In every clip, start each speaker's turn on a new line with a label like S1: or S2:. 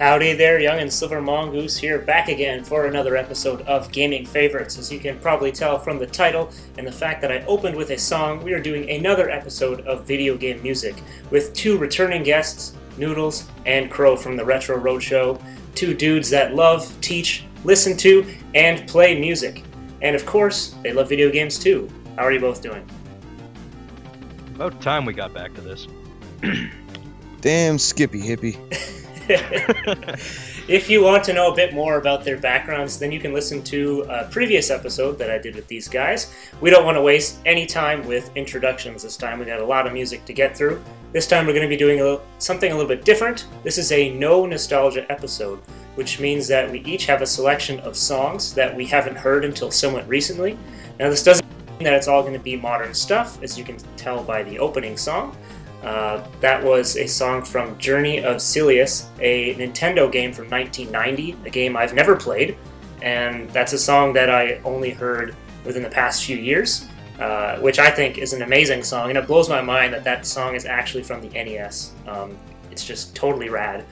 S1: Howdy there, Young and Silver Mongoose here, back again for another episode of Gaming Favorites. As you can probably tell from the title and the fact that I opened with a song, we are doing another episode of video game music with two returning guests, Noodles and Crow from the Retro Roadshow, two dudes that love, teach, listen to, and play music. And of course, they love video games too. How are you both doing?
S2: About time we got back to this.
S3: Damn Skippy hippie.
S1: If you want to know a bit more about their backgrounds, then you can listen to a previous episode that I did with these guys. We don't want to waste any time with introductions this time. We got a lot of music to get through. This time we're going to be doing something a little bit different. This is a no nostalgia episode, which means that we each have a selection of songs that we haven't heard until somewhat recently. Now this doesn't mean that it's all going to be modern stuff, as you can tell by the opening song. That was a song from Journey of Silius, a Nintendo game from 1990, a game I've never played, and that's a song that I only heard within the past few years, which I think is an amazing song, and it blows my mind that that song is actually from the NES. It's just totally rad.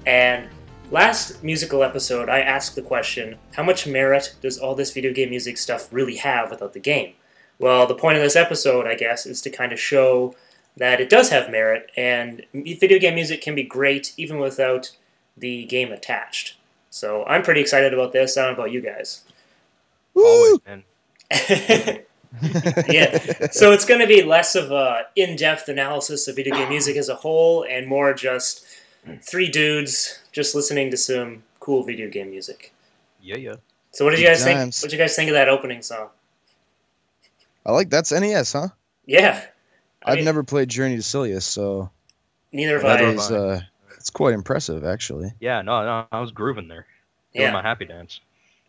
S1: And last musical episode, I asked the question, how much merit does all this video game music stuff really have without the game? Well, the point of this episode, I guess, is to kind of show that it does have merit, and video game music can be great even without the game attached. So I'm pretty excited about this. I don't know about you guys.
S2: Always, man.
S1: Yeah, so it's going to be less of a in-depth analysis of video game music as a whole, and more just three dudes just listening to some cool video game music.
S2: Yeah.
S1: So what did you guys think? What did you guys think of that opening song?
S3: I like that's NES, huh?
S1: Yeah.
S3: I've never played Journey to Silius, so
S1: neither have
S3: that
S1: I.
S3: is it's quite impressive, actually.
S2: Yeah, no, I was grooving there, doing my happy dance.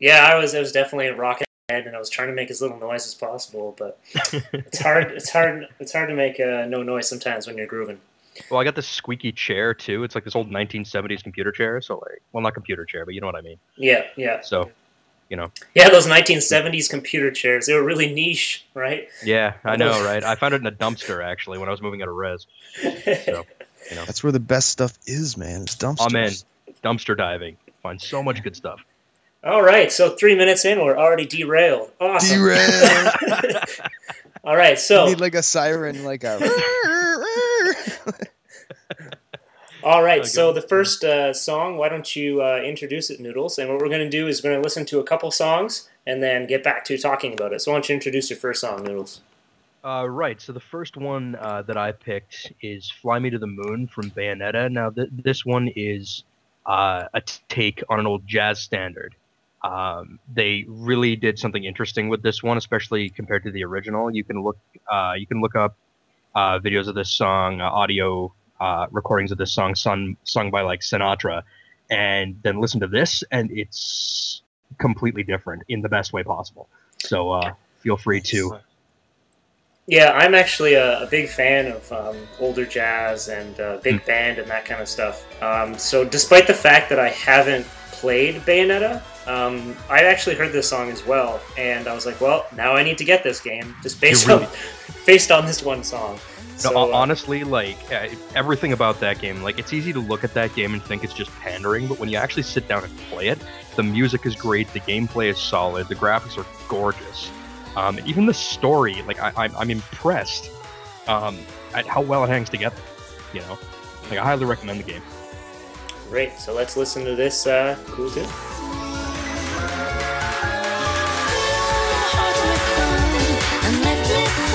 S1: Yeah, I was definitely rocking head, and I was trying to make as little noise as possible, but it's hard to make no noise sometimes when you're grooving.
S2: Well, I got this squeaky chair too. It's like this old 1970s computer chair. So like, well, not computer chair, but you know what I mean.
S1: Yeah.
S2: So, you know.
S1: Yeah, those 1970s computer chairs. They were really niche, right?
S2: Yeah, I know, right? I found it in a dumpster actually when I was moving out of res. So, you know.
S3: That's where the best stuff is, man. It's dumpsters.
S2: Oh man, dumpster diving. Find so much good stuff.
S1: All right, so 3 minutes in, we're already derailed. Awesome.
S3: Derailed.
S1: All right, so
S3: you need like a siren, like a.
S1: All right, so the first song, why don't you introduce it, Noodles? And what we're going to do is we're going to listen to a couple songs and then get back to talking about it. So why don't you introduce your first song, Noodles?
S2: Right, so the first one that I picked is Fly Me to the Moon from Bayonetta. Now, this one is a take on an old jazz standard. They really did something interesting with this one, especially compared to the original. You can look up videos of this song, audio recordings of this song sung by like Sinatra, and then listen to this, and it's completely different in the best way possible. So feel free to.
S1: Yeah, I'm actually a big fan of older jazz and big band and that kind of stuff. So despite the fact that I haven't played Bayonetta, I actually heard this song as well, and I was like, well, now I need to get this game just based on this one song.
S2: No,
S1: So,
S2: honestly, like everything about that game, like it's easy to look at that game and think it's just pandering, but when you actually sit down and play it, the music is great, the gameplay is solid, the graphics are gorgeous, even the story. Like I'm impressed at how well it hangs together. You know, like I highly recommend the game.
S1: Great, so let's listen to this cool tune.
S4: I love you.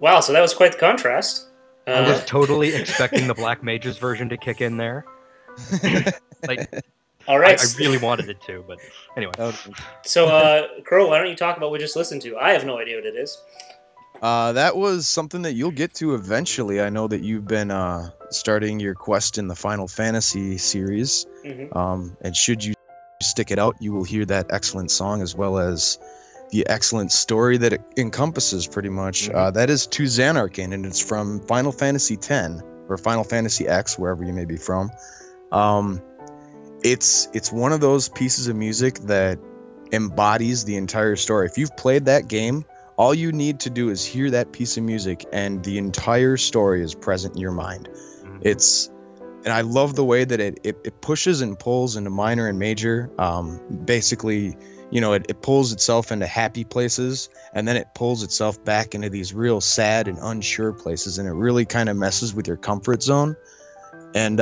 S1: Wow, so that was quite the contrast.
S2: I was totally expecting the Black Mages version to kick in there. Like,
S1: all right.
S2: I really wanted it to, but anyway.
S1: So, Crow, why don't you talk about what we just listened to? I have no idea what it is.
S3: That was something that you'll get to eventually. I know that you've been starting your quest in the Final Fantasy series. And should you stick it out, you will hear that excellent song as well as the excellent story that it encompasses pretty much. That is To Zanarkland, and it's from Final Fantasy X or Final Fantasy X, wherever you may be from. It's one of those pieces of music that embodies the entire story. If you've played that game, all you need to do is hear that piece of music and the entire story is present in your mind. And I love the way that it pushes and pulls into minor and major. Basically, it pulls itself into happy places, and then it pulls itself back into these real sad and unsure places, and it really kind of messes with your comfort zone. And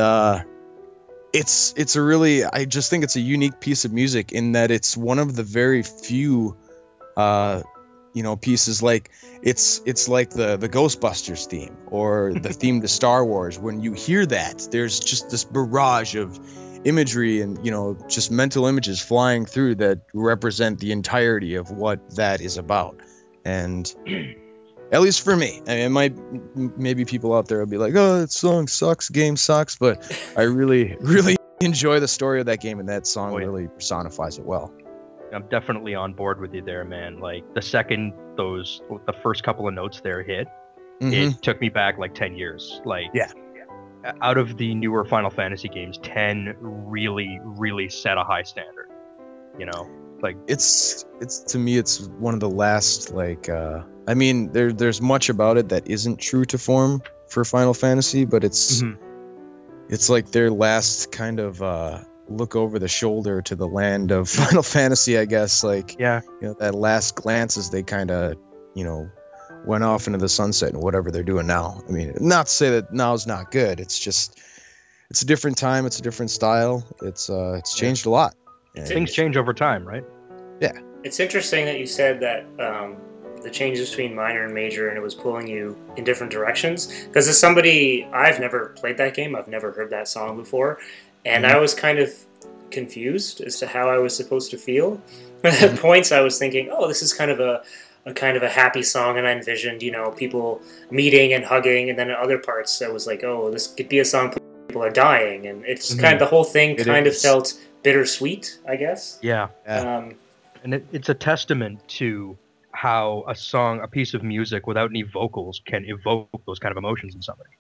S3: it's a really, I just think it's a unique piece of music in that it's one of the very few pieces, like it's like the Ghostbusters theme or the theme to Star Wars. When you hear that, there's just this barrage of imagery and just mental images flying through that represent the entirety of what that is about. And at least for me, I mean, maybe people out there will be like, oh, that song sucks, game sucks, but I really enjoy the story of that game, and that song really personifies it well.
S2: I'm definitely on board with you there, man. Like, the second the first couple of notes there hit, it took me back like 10 years. Like, out of the newer Final Fantasy games, 10 really, really set a high standard. Like,
S3: it's to me, it's one of the last, like, I mean, there's much about it that isn't true to form for Final Fantasy, but it's like their last kind of look over the shoulder to the land of Final Fantasy, I guess. Like, that last glance as they kind of, went off into the sunset and whatever they're doing now. I mean, not to say that now's not good. It's just, it's a different time. It's a different style. It's changed a lot.
S2: Things change over time, right?
S3: Yeah.
S1: It's interesting that you said that the changes between minor and major, and it was pulling you in different directions. Because as somebody, I've never played that game. I've never heard that song before. And I was kind of confused as to how I was supposed to feel. At points I was thinking, oh, this is kind of a happy song, and I envisioned, people meeting and hugging, and then at other parts I was like, oh, this could be a song people are dying, and it's kind of, the whole thing kind of felt bittersweet, I guess.
S2: Yeah. And it's a testament to how a piece of music without any vocals can evoke those kind of emotions in somebody.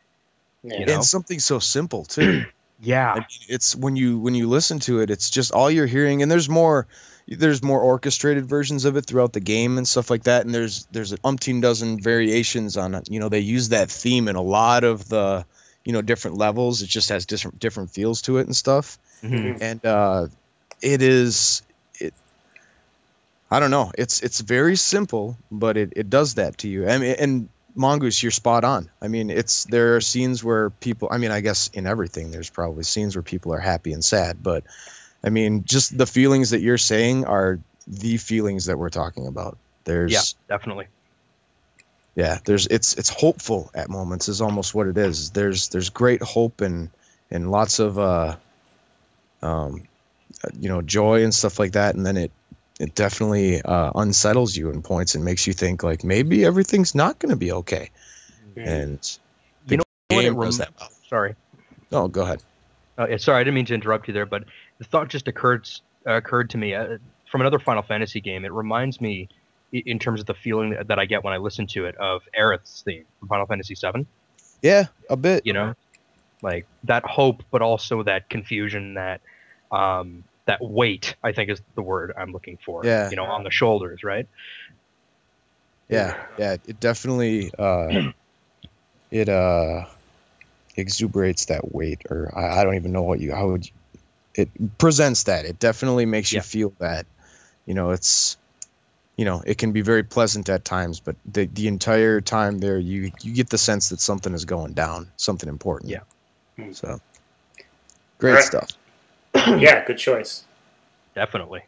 S3: And something so simple too.
S2: Yeah.
S3: I mean, it's when you listen to it, it's just all you're hearing, and there's more orchestrated versions of it throughout the game and stuff like that, and there's an umpteen dozen variations on it. They use that theme in a lot of the different levels. It just has different feels to it and stuff. And I don't know, it's very simple, but it does that to you. I mean, and Mongoose, you're spot on. I mean, there are scenes where people, I mean, I guess in everything there's probably scenes where people are happy and sad, but I mean, just the feelings that you're saying are the feelings that we're talking about.
S2: Definitely.
S3: Yeah, it's hopeful at moments is almost what it is. There's great hope and lots of joy and stuff like that, and then it definitely unsettles you in points and makes you think like maybe everything's not going to be okay. And the game does that well.
S2: Sorry.
S3: No, go ahead.
S2: Sorry, I didn't mean to interrupt you there, but the thought just occurred to me from another Final Fantasy game. It reminds me, in terms of the feeling that I get when I listen to it, of Aerith's theme from Final Fantasy VII.
S3: Yeah, a bit.
S2: Like that hope, but also that confusion, that weight, I think is the word I'm looking for.
S3: Yeah.
S2: On the shoulders, right?
S3: Yeah. It definitely exuberates that weight, or I don't even know it presents that. It definitely makes you feel that. It can be very pleasant at times, but the entire time there, you get the sense that something is going down, something important.
S2: Yeah.
S3: So, great stuff.
S1: Yeah, good choice.
S2: Definitely.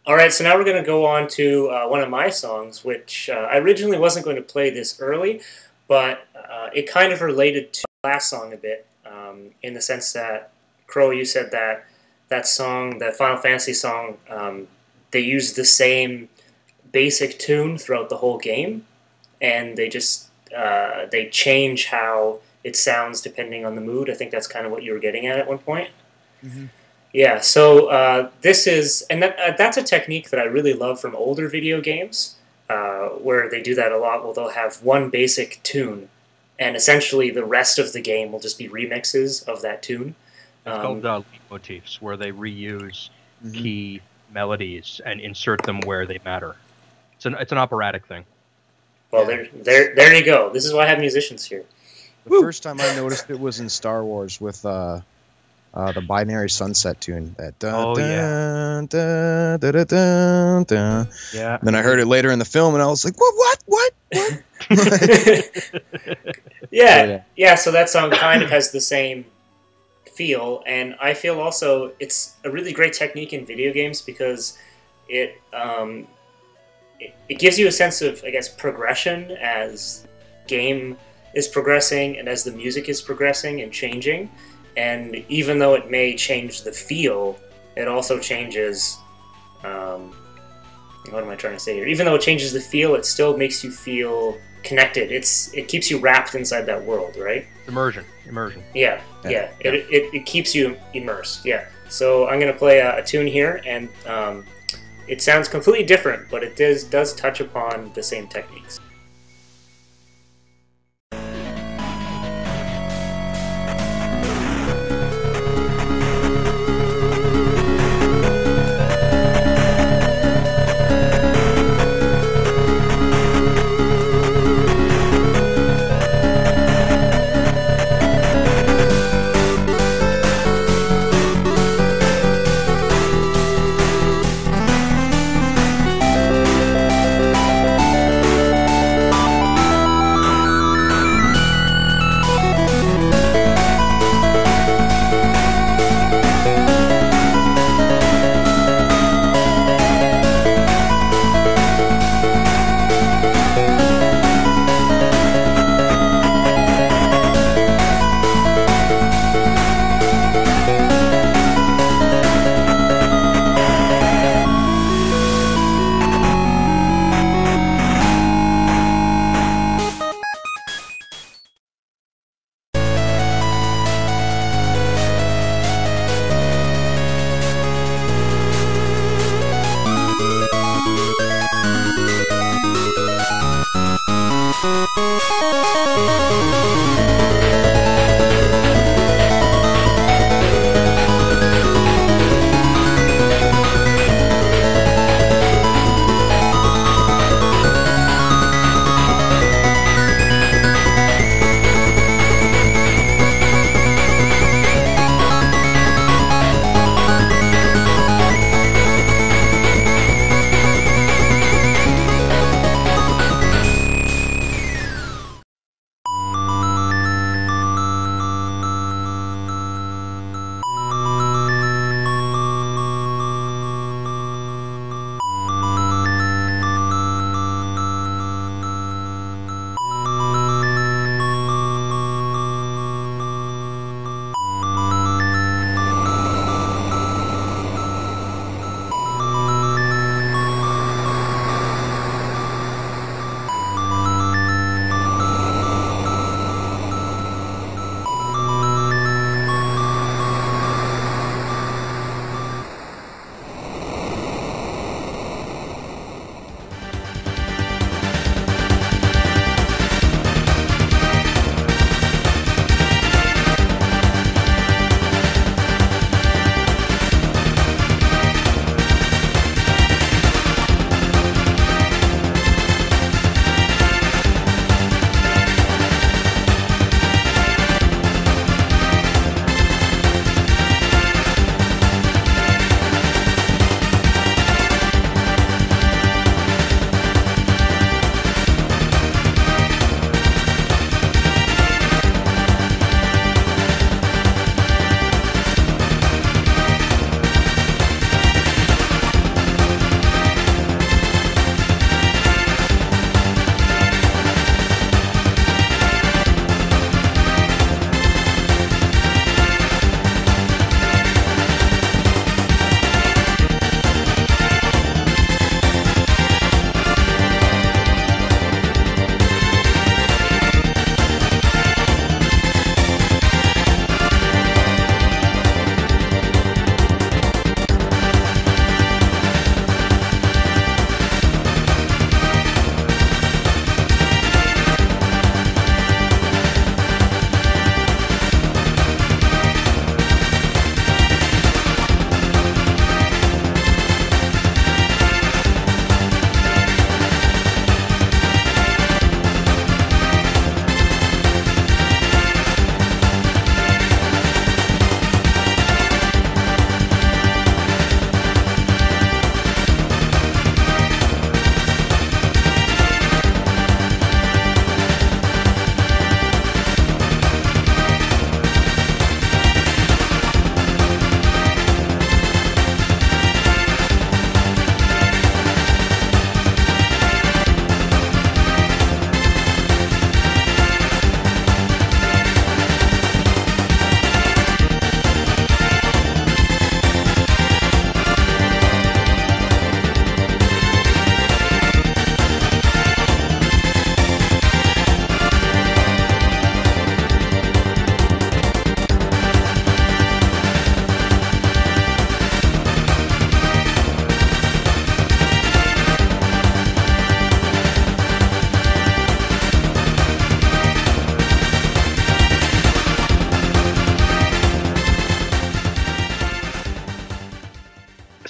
S1: All right, so now we're going to go on to one of my songs, which I originally wasn't going to play this early, but it kind of related to the last song a bit, in the sense that, Crow, you said that that song, that Final Fantasy song, they use the same basic tune throughout the whole game, and they just they change how it sounds depending on the mood. I think that's kind of what you were getting at one point.
S3: Mm-hmm.
S1: Yeah, so this is, and that's a technique that I really love from older video games, where they do that a lot. Well, they'll have one basic tune, and essentially the rest of the game will just be remixes of that tune.
S2: It's called leitmotifs, where they reuse key melodies and insert them where they matter. It's an operatic thing.
S1: Well, there you go. This is why I have musicians here.
S3: The first time I noticed it was in Star Wars with the Binary Sunset tune. That dun, dun, dun, dun, dun, dun, dun.
S2: Yeah.
S3: Then I heard it later in the film, and I was like, what?
S1: Yeah. So that song kind of has the same feel, and I feel also it's a really great technique in video games because it gives you a sense of, I guess, progression as game is progressing and as the music is progressing and changing. And even though it may change the feel, it also changes. What am I trying to say here? Even though it changes the feel, it still makes you feel connected. It keeps you wrapped inside that world, right?
S2: Immersion.
S1: Yeah. It keeps you immersed. Yeah. So I'm gonna play a tune here, and it sounds completely different, but it does touch upon the same techniques.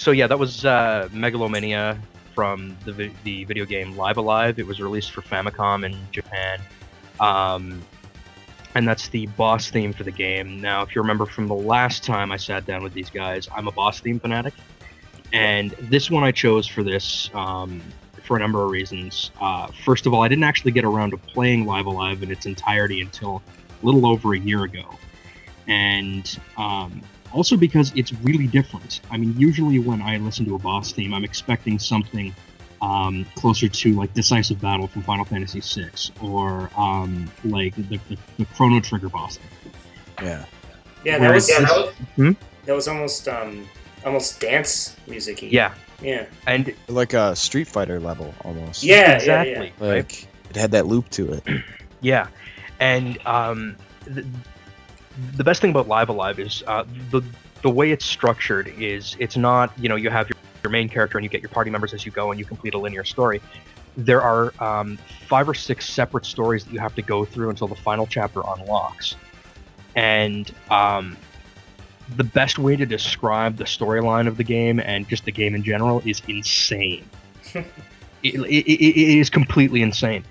S2: So yeah, that was Megalomania from the video game Live Alive. It was released for Famicom in Japan. And that's the boss theme for the game. Now, if you remember from the last time I sat down with these guys, I'm a boss theme fanatic. And this one I chose for this for a number of reasons. First of all, I didn't actually get around to playing Live Alive in its entirety until a little over a year ago. And also because it's really different. I mean, usually when I listen to a boss theme, I'm expecting something closer to like Decisive Battle from Final Fantasy VI, or like the Chrono Trigger boss theme.
S3: Yeah.
S1: Yeah, that was almost almost dance music-y.
S2: Yeah.
S1: Yeah.
S2: And
S3: like a Street Fighter level almost.
S1: Yeah,
S2: exactly.
S1: Yeah.
S3: Like it had that loop to it.
S2: Yeah. And the best thing about Live Alive is the way it's structured is it's not, you have your main character and you get your party members as you go and you complete a linear story. There are 5 or 6 separate stories that you have to go through until the final chapter unlocks. And the best way to describe the storyline of the game and just the game in general is insane. It is completely insane.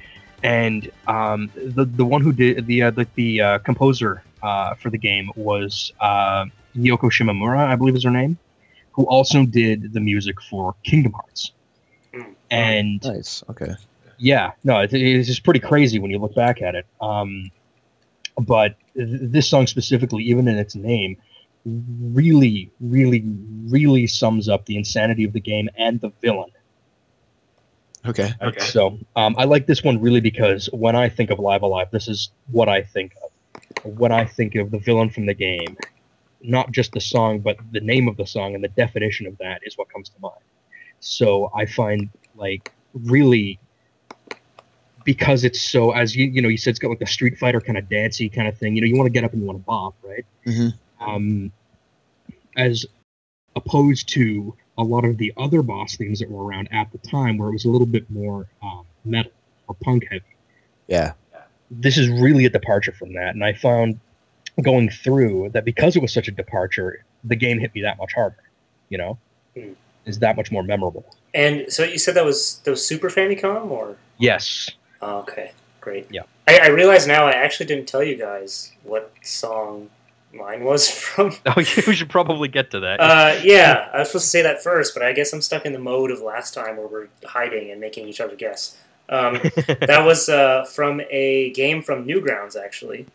S2: And the one who did the composer for the game was Yoko Shimomura, I believe is her name, who also did the music for Kingdom Hearts. And
S3: nice. Okay.
S2: Yeah, no, it's just pretty crazy when you look back at it. But this song specifically, even in its name, really, really, really sums up the insanity of the game and the villain.
S3: Okay.
S2: So I like this one really because when I think of Live Alive, this is what I think of. When I think of the villain from the game, not just the song, but the name of the song and the definition of that is what comes to mind. So I find, like, really, because it's so, as you said, it's got like a Street Fighter kind of dancey kind of thing. You want to get up and you want to bop, right?
S3: Mm-hmm.
S2: As opposed to a lot of the other boss themes that were around at the time, where it was a little bit more metal or punk heavy.
S3: Yeah.
S2: This is really a departure from that, and I found going through that because it was such a departure, the game hit me that much harder. Is that much more memorable.
S1: And so you said that was Super Famicom, or?
S2: Yes.
S1: Oh, okay, great.
S2: Yeah.
S1: I realize now I actually didn't tell you guys what song mine was from.
S2: Oh, you should probably get to that.
S1: Yeah, I was supposed to say that first, but I guess I'm stuck in the mode of last time where we're hiding and making each other guess. That was from a game from Newgrounds, actually,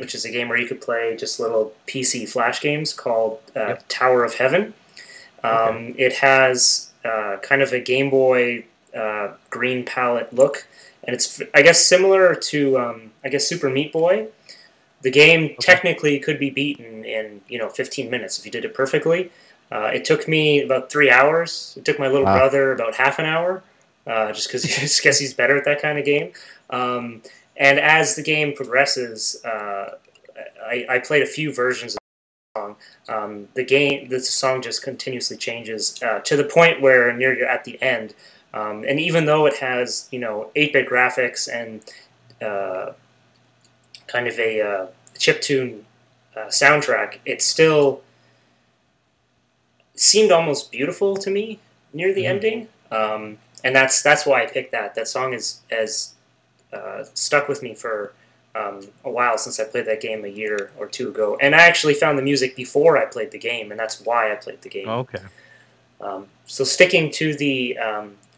S1: which is a game where you could play just little PC flash games called Tower of Heaven. It has kind of a Game Boy green palette look, and it's, I guess, similar to Super Meat Boy. The game technically could be beaten in 15 minutes if you did it perfectly. It took me about 3 hours. It took my little brother about half an hour, just because I guess he's better at that kind of game. And as the game progresses, I played a few versions of the song. The song just continuously changes to the point where you're at the end. And even though it has 8-bit graphics and kind of a chiptune soundtrack, it still seemed almost beautiful to me near the ending. And that's why I picked that. That song has stuck with me for a while, since I played that game a year or two ago. And I actually found the music before I played the game, and that's why I played the game.
S2: Okay.
S1: So sticking to the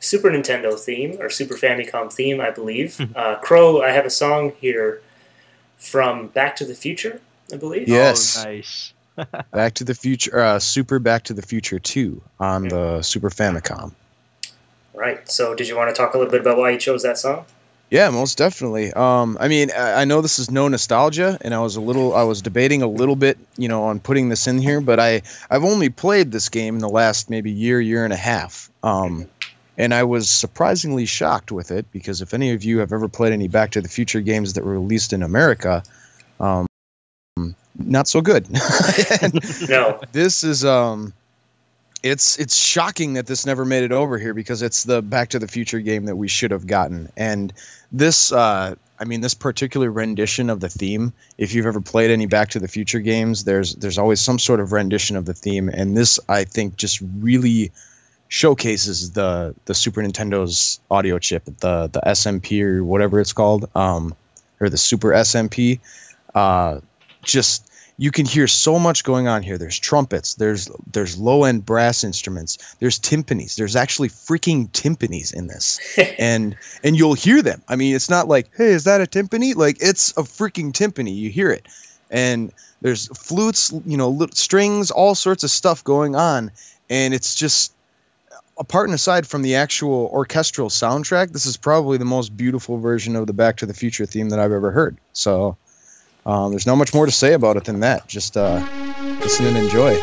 S1: Super Nintendo theme, or Super Famicom theme, I believe. Crow, I have a song here from Back to the Future, I believe.
S3: Yes.
S2: Oh, nice.
S3: Back to the Future, Super Back to the Future 2 on the Super Famicom.
S1: Right. So did you want to talk a little bit about why you chose that song?
S3: Yeah, most definitely. I mean, I know this is no nostalgia, and I was debating a little bit, on putting this in here, but I've only played this game in the last maybe year and a half. And I was surprisingly shocked with it, because if any of you have ever played any Back to the Future games that were released in America, not so good.
S1: No.
S3: This is it's shocking that this never made it over here because it's the Back to the Future game that we should have gotten. And this, this particular rendition of the theme, if you've ever played any Back to the Future games, there's always some sort of rendition of the theme. And this, I think, just really showcases the Super Nintendo's audio chip, the SMP or whatever it's called, or the Super SMP. Just you can hear so much going on here. There's trumpets, there's low end brass instruments, there's timpanis. There's actually freaking timpanis in this, and you'll hear them. I mean, it's not like, hey, is that a timpani? Like, it's a freaking timpani. You hear it, and there's flutes, strings, all sorts of stuff going on, and it's just, apart and aside from the actual orchestral soundtrack, this is probably the most beautiful version of the Back to the Future theme that I've ever heard. So there's not much more to say about it than that. Just listen and enjoy.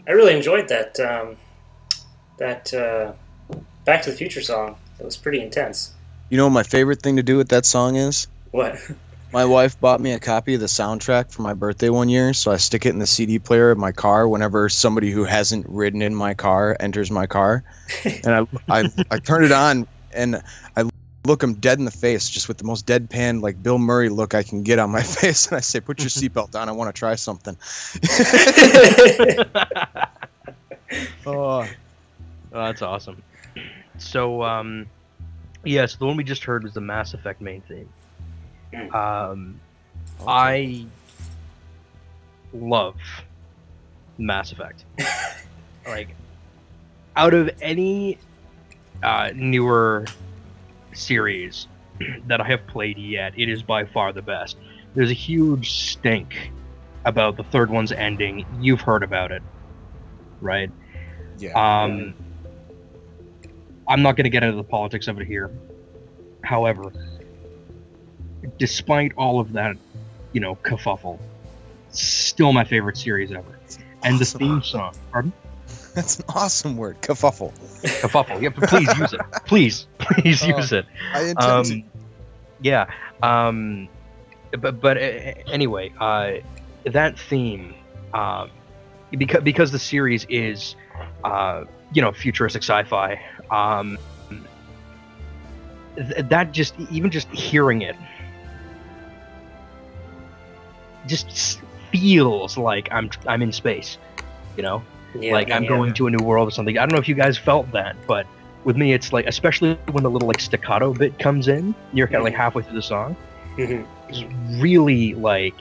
S1: I really enjoyed that Back to the Future song. That was pretty intense.
S3: You know what my favorite thing to do with that song is?
S1: What?
S3: My wife bought me a copy of the soundtrack for my birthday one year, so I stick it in the CD player of my car whenever somebody who hasn't ridden in my car enters my car. And I turn it on, and I look him dead in the face, just with the most deadpan, like Bill Murray look I can get on my face, and I say, "Put your seatbelt on. I want to try something."
S2: Oh, that's awesome. So, so the one we just heard was the Mass Effect main theme. I love Mass Effect. Like, out of any newer series that I have played yet, it is by far the best. There's a huge stink about the third one's ending. You've heard about it, right?
S3: Yeah.
S2: I'm not going to get into the politics of it here. However, despite all of that, kerfuffle, still my favorite series ever. And the theme song, pardon?
S3: That's an awesome word, kerfuffle.
S2: Kerfuffle, yeah, but please use it. Please use it.
S3: I intend to.
S2: Yeah, but anyway, that theme, because the series is, futuristic sci-fi, that even just hearing it just feels like I'm in space,
S1: Yeah,
S2: like I'm going to a new world or something. I don't know if you guys felt that, but with me it's like, especially when the little like staccato bit comes in, you're kind of like halfway through the song. It's really like,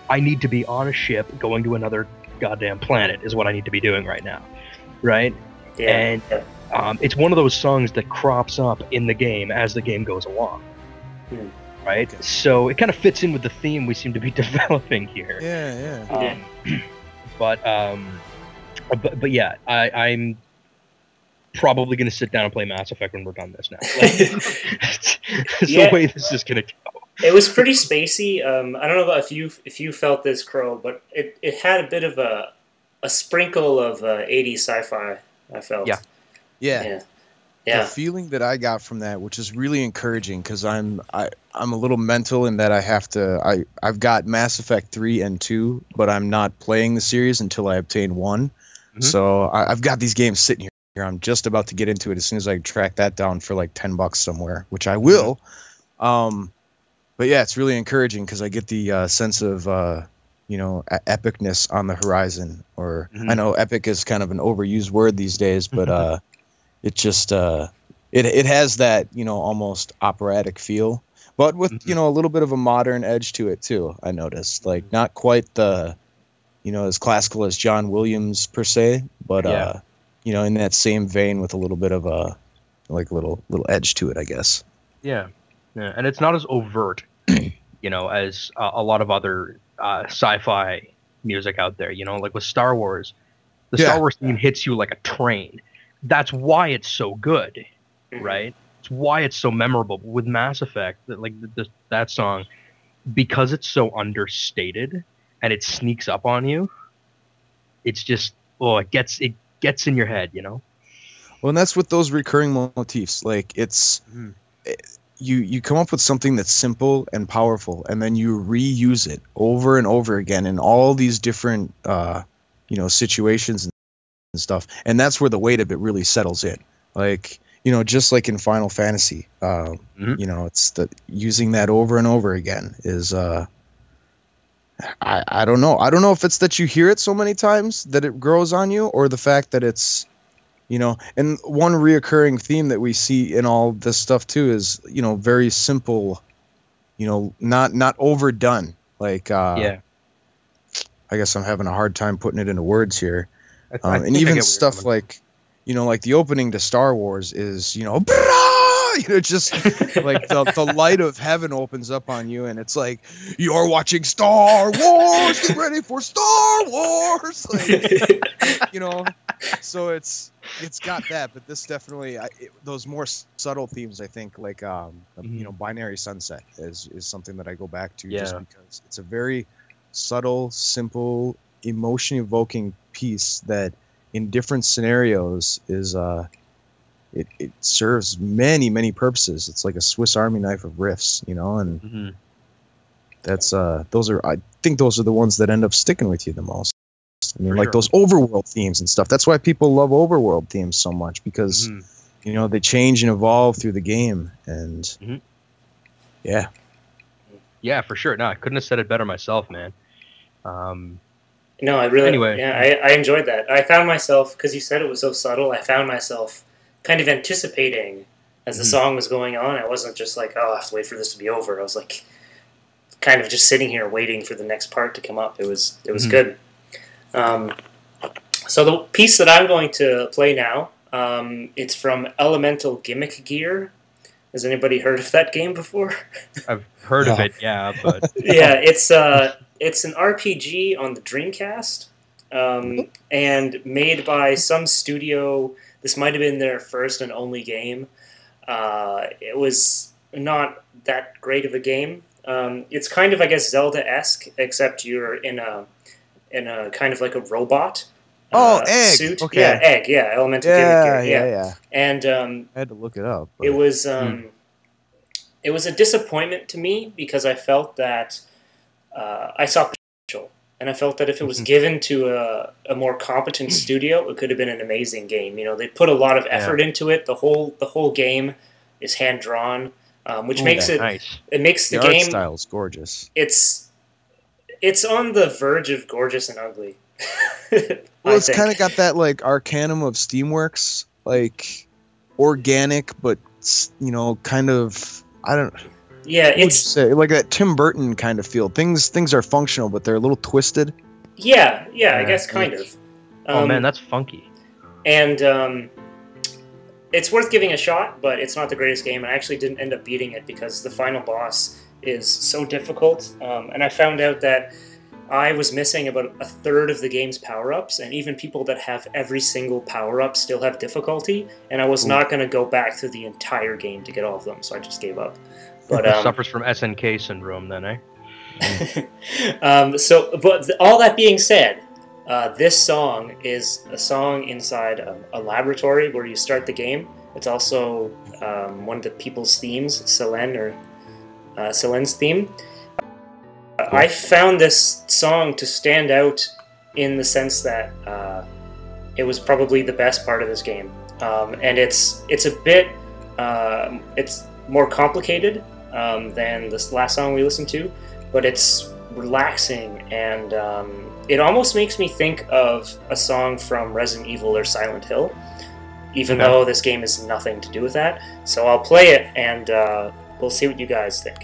S2: I need to be on a ship going to another goddamn planet is what I need to be doing right now, right? And it's one of those songs that crops up in the game as the game goes along. Right? Okay. So it kind of fits in with the theme we seem to be developing here.
S3: Yeah.
S2: But yeah, I'm probably going to sit down and play Mass Effect when we're done this now. It's the way this is going to go.
S1: It was pretty spacey. I don't know about if you felt this, Crow, but it had a bit of a sprinkle of 80s sci-fi, I felt.
S3: Yeah. The feeling that I got from that, which is really encouraging, because I'm a little mental in that I've got Mass Effect 3 and 2, but I'm not playing the series until I obtain 1. So I've got these games sitting here. I'm just about to get into it as soon as I track that down for like $10 somewhere, which I will. But yeah, it's really encouraging because I get the sense of epicness on the horizon. Or I know epic is kind of an overused word these days, but it just it has that almost operatic feel, but with a little bit of a modern edge to it too. I noticed, like, not quite the as classical as John Williams per se, but in that same vein with a little bit of a little edge to it, I guess.
S2: Yeah, and it's not as overt, as a lot of other sci-fi music out there. Like with Star Wars, the Star Wars theme hits you like a train. That's why it's so good, right? It's why it's so memorable. But with Mass Effect, that song, because it's so understated and it sneaks up on you, it's just it gets in your head, Well,
S3: and that's with those recurring motifs. Like, it's you come up with something that's simple and powerful, and then you reuse it over and over again in all these different situations and stuff, and that's where the weight of it really settles in. Like, just like in Final Fantasy, it's the using that over and over again is I don't know if it's that you hear it so many times that it grows on you, or the fact that it's and one reoccurring theme that we see in all this stuff too is very simple, not overdone. Like I guess I'm having a hard time putting it into words here. And even stuff like, like the opening to Star Wars is, just like the light of heaven opens up on you, and it's like, you're watching Star Wars, get ready for Star Wars. Like, so it's got that, but this definitely, those more subtle themes, I think, like, Binary Sunset is something that I go back to just because it's a very subtle, simple, emotion evoking piece that in different scenarios is it serves many purposes. It's like a Swiss Army knife of riffs, you know, and that's I think those are the ones that end up sticking with you the most. I mean, like those overworld themes and stuff. That's why people love overworld themes so much, because you know, they change and evolve through the game, and
S2: yeah, for sure. No, I couldn't have said it better myself, man.
S1: No, I really,
S2: Anyway.
S1: I enjoyed that. I found myself, because you said it was so subtle, I found myself kind of anticipating as the song was going on. I wasn't just like, oh, I have to wait for this to be over. I was like, kind of just sitting here waiting for the next part to come up. It was good. So the piece that I'm going to play now, it's from Elemental Gimmick Gear. Has anybody heard of that game before?
S2: I've heard of it, yeah, but
S1: yeah, it's an RPG on the Dreamcast, and made by some studio. This might have been their first and only game. It was not that great of a game. It's kind of, I guess, Zelda-esque, except you're in a kind of like a robot.
S3: Egg.
S1: Suit.
S3: Okay.
S1: Yeah, Egg. Yeah, Elemental Gimmick Gear.
S3: Yeah.
S1: And
S3: I had to look it up. But...
S1: it was a disappointment to me, because I felt that I saw potential, and I felt that if it was given to a more competent studio, it could have been an amazing game. You know, they put a lot of effort into it. The whole game is hand drawn, which makes it
S2: nice.
S1: It makes the
S3: art
S1: game
S3: style is gorgeous.
S1: It's on the verge of gorgeous and ugly.
S3: Well, it's kind of got that like Arcanum of Steamworks, like organic, but you know, kind of, I don't.
S1: Yeah, it's
S3: like that Tim Burton kind of feel. Things are functional, but they're a little twisted.
S1: Yeah, I guess kind of.
S2: Oh man, that's funky.
S1: And it's worth giving a shot, but it's not the greatest game. And I actually didn't end up beating it because the final boss is so difficult. And I found out that I was missing about a third of the game's power-ups, and even people that have every single power-up still have difficulty, and I was not going to go back through the entire game to get all of them, so I just gave up. But
S2: suffers from SNK syndrome then, eh?
S1: But all that being said, this song is a song inside a laboratory where you start the game. It's also one of the people's themes, Selen, or Selen's theme. I found this song to stand out in the sense that it was probably the best part of this game, and it's a bit it's more complicated than this last song we listened to, but it's relaxing, and it almost makes me think of a song from Resident Evil or Silent Hill, even though this game has nothing to do with that. So I'll play it, and we'll see what you guys think.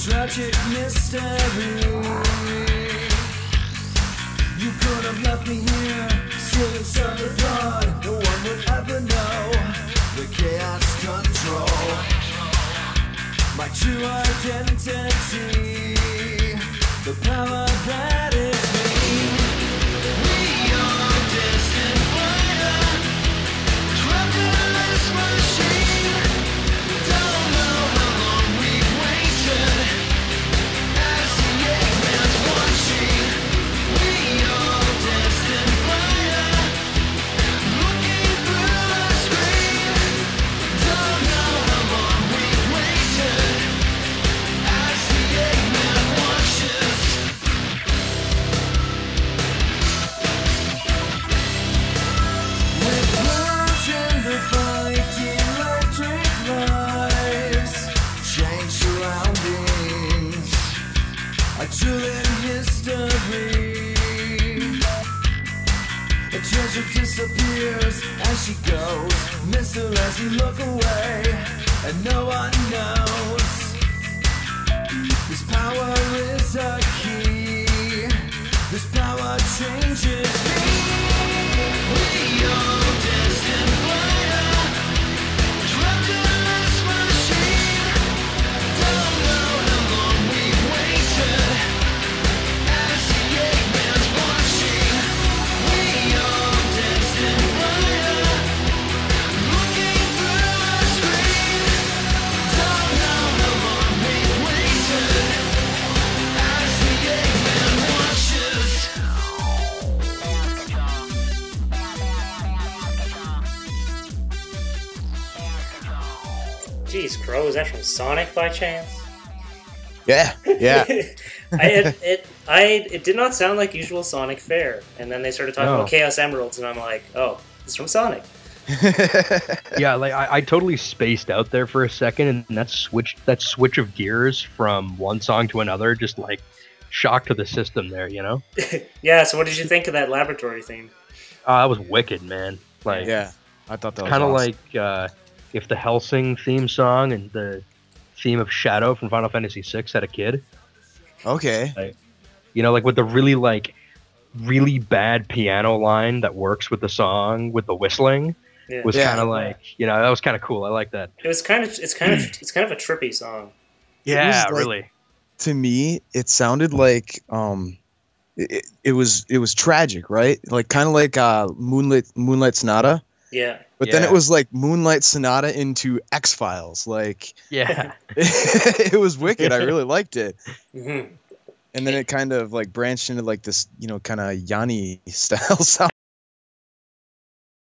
S4: tragic mystery. You could have left me here, still inside the blood. No one would ever know the chaos control. My true identity, the power that is me. We are destined fire, trapped in this machine. Don't know how long we've waited, as the Eggman's watching. We are destined fire, looking through the screen. Don't know how long we've waited, as the Eggman watches. With words in the fight, electric lives change surroundings. A truly history. A treasure disappears as she goes. Miss her as you look away, and no one knows. This power is a key. This power changes me. We are destined fire, trapped in this machine. Don't know how long we've waited, as the Eggman's watching. We are destined fire, looking through the screen. Don't know how long we've waited, as the Eggman watches.
S1: Jeez, Crow, is that from Sonic by chance?
S3: Yeah, yeah.
S1: It did not sound like usual Sonic fare, and then they started talking
S2: No.
S1: about Chaos Emeralds, and I'm like, oh, it's from Sonic.
S2: Yeah, like I totally spaced out there for a second, and that switch of gears from one song to another, just like shock to the system there, you know?
S1: Yeah, so what did you think of that laboratory theme?
S2: That was wicked, man. Like,
S3: Yeah, I thought that was
S2: kind of
S3: awesome.
S2: like if the Helsing theme song and the theme of Shadow from Final Fantasy VI had a kid.
S3: Okay.
S2: You know, like with the really bad piano line that works with the song with the whistling
S1: Yeah.
S2: was
S3: Yeah.
S2: kind of like, you know, that was kind of cool. I like that.
S1: It's kind of a trippy song.
S2: Yeah,
S3: like-
S2: really.
S3: To me, it sounded like it was tragic, right? Like kind of like Moonlight Sonata.
S1: Yeah.
S3: But then
S2: Yeah.
S3: it was like Moonlight Sonata into X-Files. Like
S2: Yeah.
S3: it was wicked. I really liked it.
S1: hmm
S3: And then it kind of like branched into like this, you know, kind of Yanni style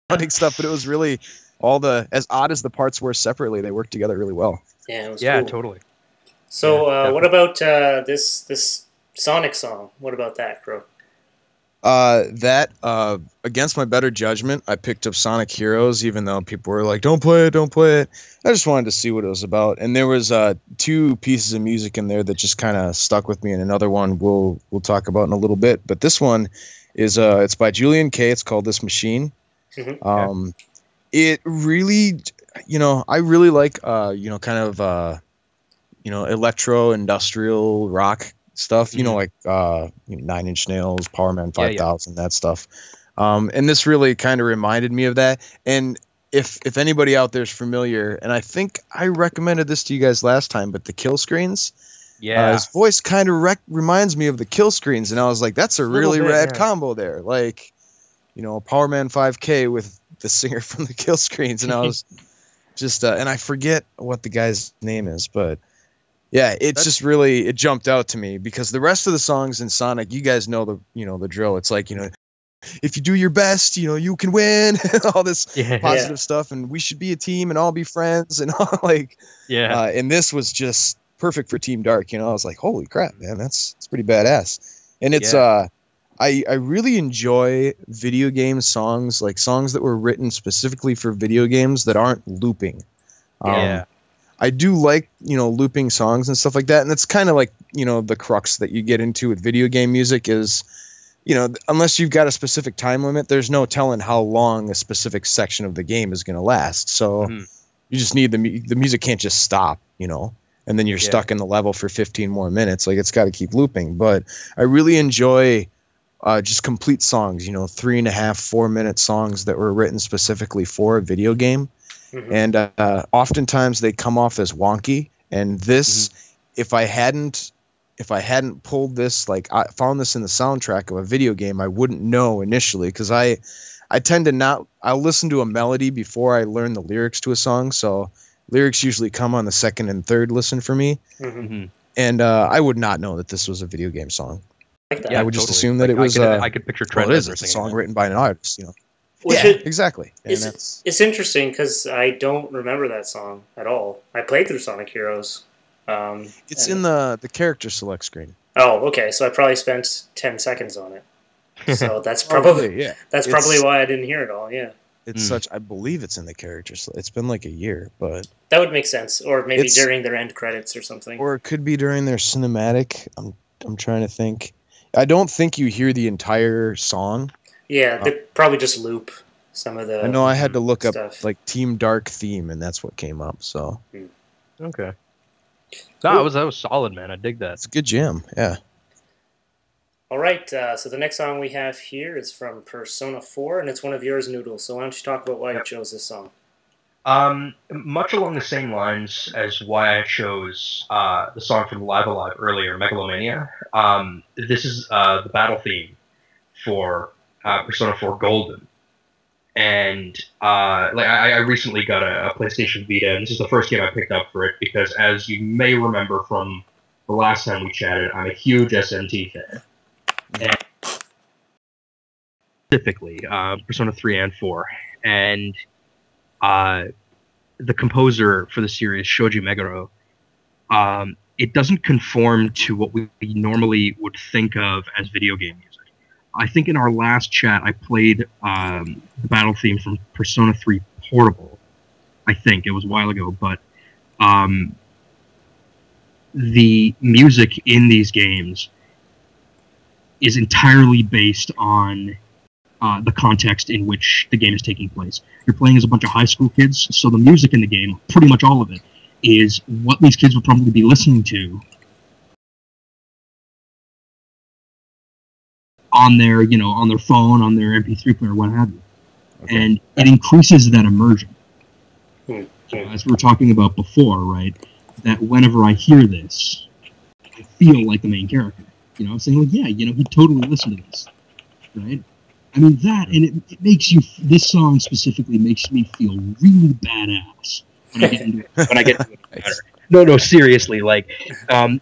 S3: sounding stuff. But it was really as odd as the parts were separately, they worked together really well.
S1: Yeah, it was
S2: Yeah,
S1: cool.
S2: totally.
S1: So,
S2: Yeah,
S1: what about this Sonic song? What about that, Crow?
S3: Against my better judgment, I picked up Sonic Heroes, even though people were like, "Don't play it, don't play it." I just wanted to see what it was about, and there was two pieces of music in there that just kind of stuck with me, and another one we'll talk about in a little bit. But this one is it's by Julian K. It's called "This Machine."
S1: Mhm.
S3: It really, you know, I really like you know, kind of you know, electro industrial rock stuff, you know, like 9 Inch Nails, Power Man 5000, that stuff. And this really kind of reminded me of that. And if anybody out there is familiar, and I think I recommended this to you guys last time, but the kill screens,
S2: Yeah.
S3: his voice kind of reminds me of the kill screens, and I was like, that's a really
S2: bit,
S3: rad
S2: yeah.
S3: combo there. Like, you know, Power Man 5K with the singer from the kill screens, and I was just, and I forget what the guy's name is, but yeah, it's just really, it jumped out to me because the rest of the songs in Sonic, you guys know the drill. It's like, you know, if you do your best, you know, you can win, all this
S2: Yeah.
S3: positive stuff, and we should be a team and all be friends, and all like,
S2: Yeah.
S3: and this was just perfect for Team Dark. You know, I was like, holy crap, man, it's pretty badass. And it's I really enjoy video game songs, like songs that were written specifically for video games that aren't looping.
S2: Yeah.
S3: I do like, you know, looping songs and stuff like that, and that's kind of like, you know, the crux that you get into with video game music is, you know, unless you've got a specific time limit, there's no telling how long a specific section of the game is going to last. So you just need the music can't just stop, you know. and then you're stuck in the level for 15 more minutes. Like, it's got to keep looping. But I really enjoy just complete songs, 3.5, 4 minute songs that were written specifically for a video game. Mm-hmm. And oftentimes they come off as wonky. And this, if I hadn't pulled this, like I found this in the soundtrack of a video game, I wouldn't know initially, because I tend to not, I'll listen to a melody before I learn the lyrics to a song. So lyrics usually come on the second and third listen for me. Mm-hmm. And I would not know that this was a video game song.
S1: Yeah,
S3: I would just assume that it was.
S2: I could picture Trent.
S3: Well, it's a song written by an artist, exactly. And
S1: it's interesting because I don't remember that song at all. I played through Sonic Heroes.
S3: It's in the character select screen.
S1: Oh, okay. So I probably spent 10 seconds on it. So that's probably probably why I didn't hear it all. Yeah.
S3: It's such. I believe it's in the character. It's been like a year, but
S1: that would make sense, or maybe during their end credits or something,
S3: or it could be during their cinematic. I'm trying to think. I don't think you hear the entire song. Yeah,
S1: they probably just loop some of the.
S3: I know I had to look stuff up like Team Dark theme, and that's what came up. So.
S2: Okay. No, that was solid, man. I dig that.
S3: It's a good jam. Yeah.
S1: All right. So the next song we have here is from Persona 4, and it's one of yours, Noodles. So why don't you talk about why you chose this song?
S2: Much along the same lines as why I chose the song from Live Alive earlier, Megalomania. This is the battle theme for Persona 4 Golden. And I recently got a PlayStation Vita, and this is the first game I picked up for it, because as you may remember from the last time we chatted, I'm a huge SNT fan. And specifically, Persona 3 and 4. And the composer for the series, Shoji Meguro, it doesn't conform to what we normally would think of as video game music. I think in our last chat, I played the battle theme from Persona 3 Portable. I think it was a while ago, but the music in these games is entirely based on the context in which the game is taking place. You're playing as a bunch of high school kids, so the music in the game, pretty much all of it, is what these kids would probably be listening to on their, on their phone, on their MP3 player, what have you. Okay. And it increases that immersion. As we were talking about before, right, that whenever I hear this, I feel like the main character. I'm saying, like, yeah, he totally listened to this, right? I mean, that, and it makes you, this song specifically makes me feel really badass when I get into it. Better. No, seriously, like, and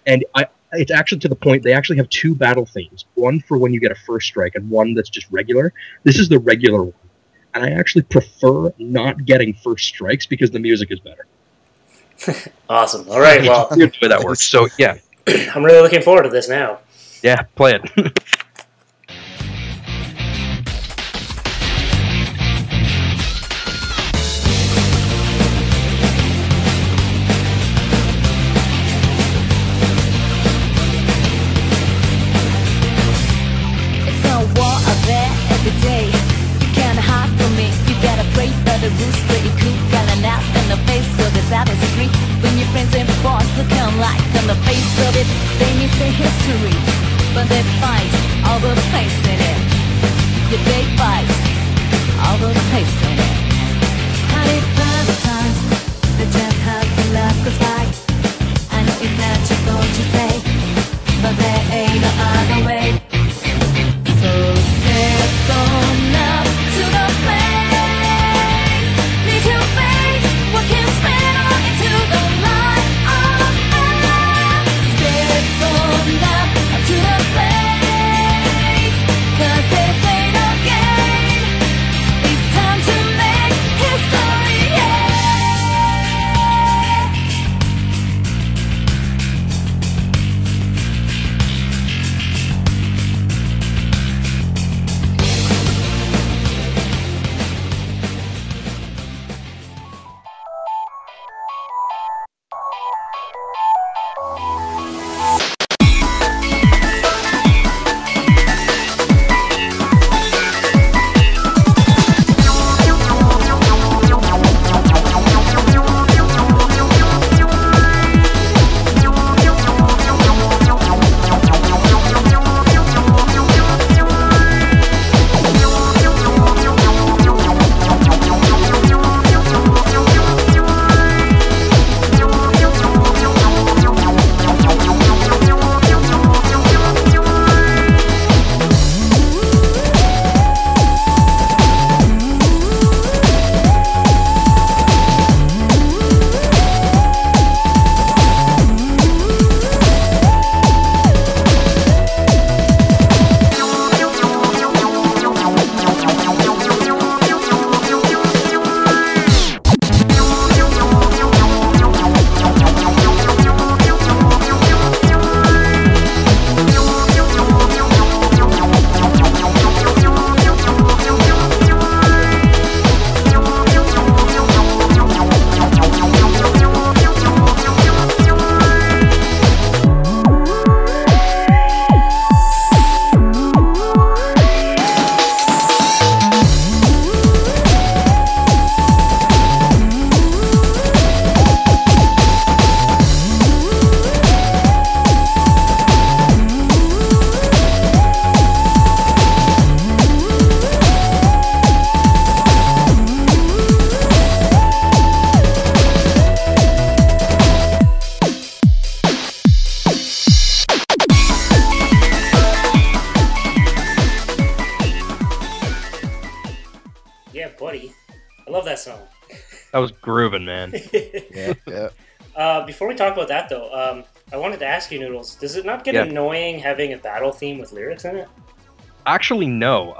S2: it's actually to the point, they actually have two battle themes, one for when you get a first strike and one that's just regular. This is the regular one, and I actually prefer not getting first strikes because the music is better.
S1: Awesome. All right, well.
S2: Here's the way that works, so, yeah.
S1: I'm really looking forward to this now.
S2: Yeah, play it.
S1: yeah, buddy. I love that song.
S2: That was grooving, man.
S3: Yeah.
S1: Before we talk about that, though, I wanted to ask you, Noodles, does it not get
S2: Yeah.
S1: annoying having a battle theme with lyrics in it?
S2: Actually, no.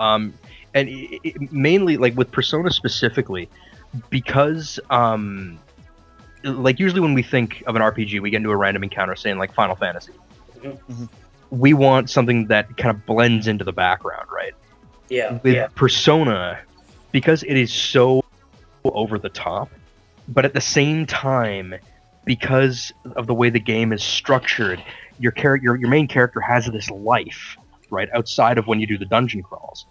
S2: And mainly, like, with Persona specifically, because, like, usually when we think of an RPG, we get into a random encounter saying, like, Final Fantasy.
S1: Mm-hmm.
S2: We want something that kind of blends into the background, right?
S1: Yeah.
S2: With Persona, because it is so over the top, but at the same time, because of the way the game is structured, your main character has this life, right, outside of when you do the dungeon crawls.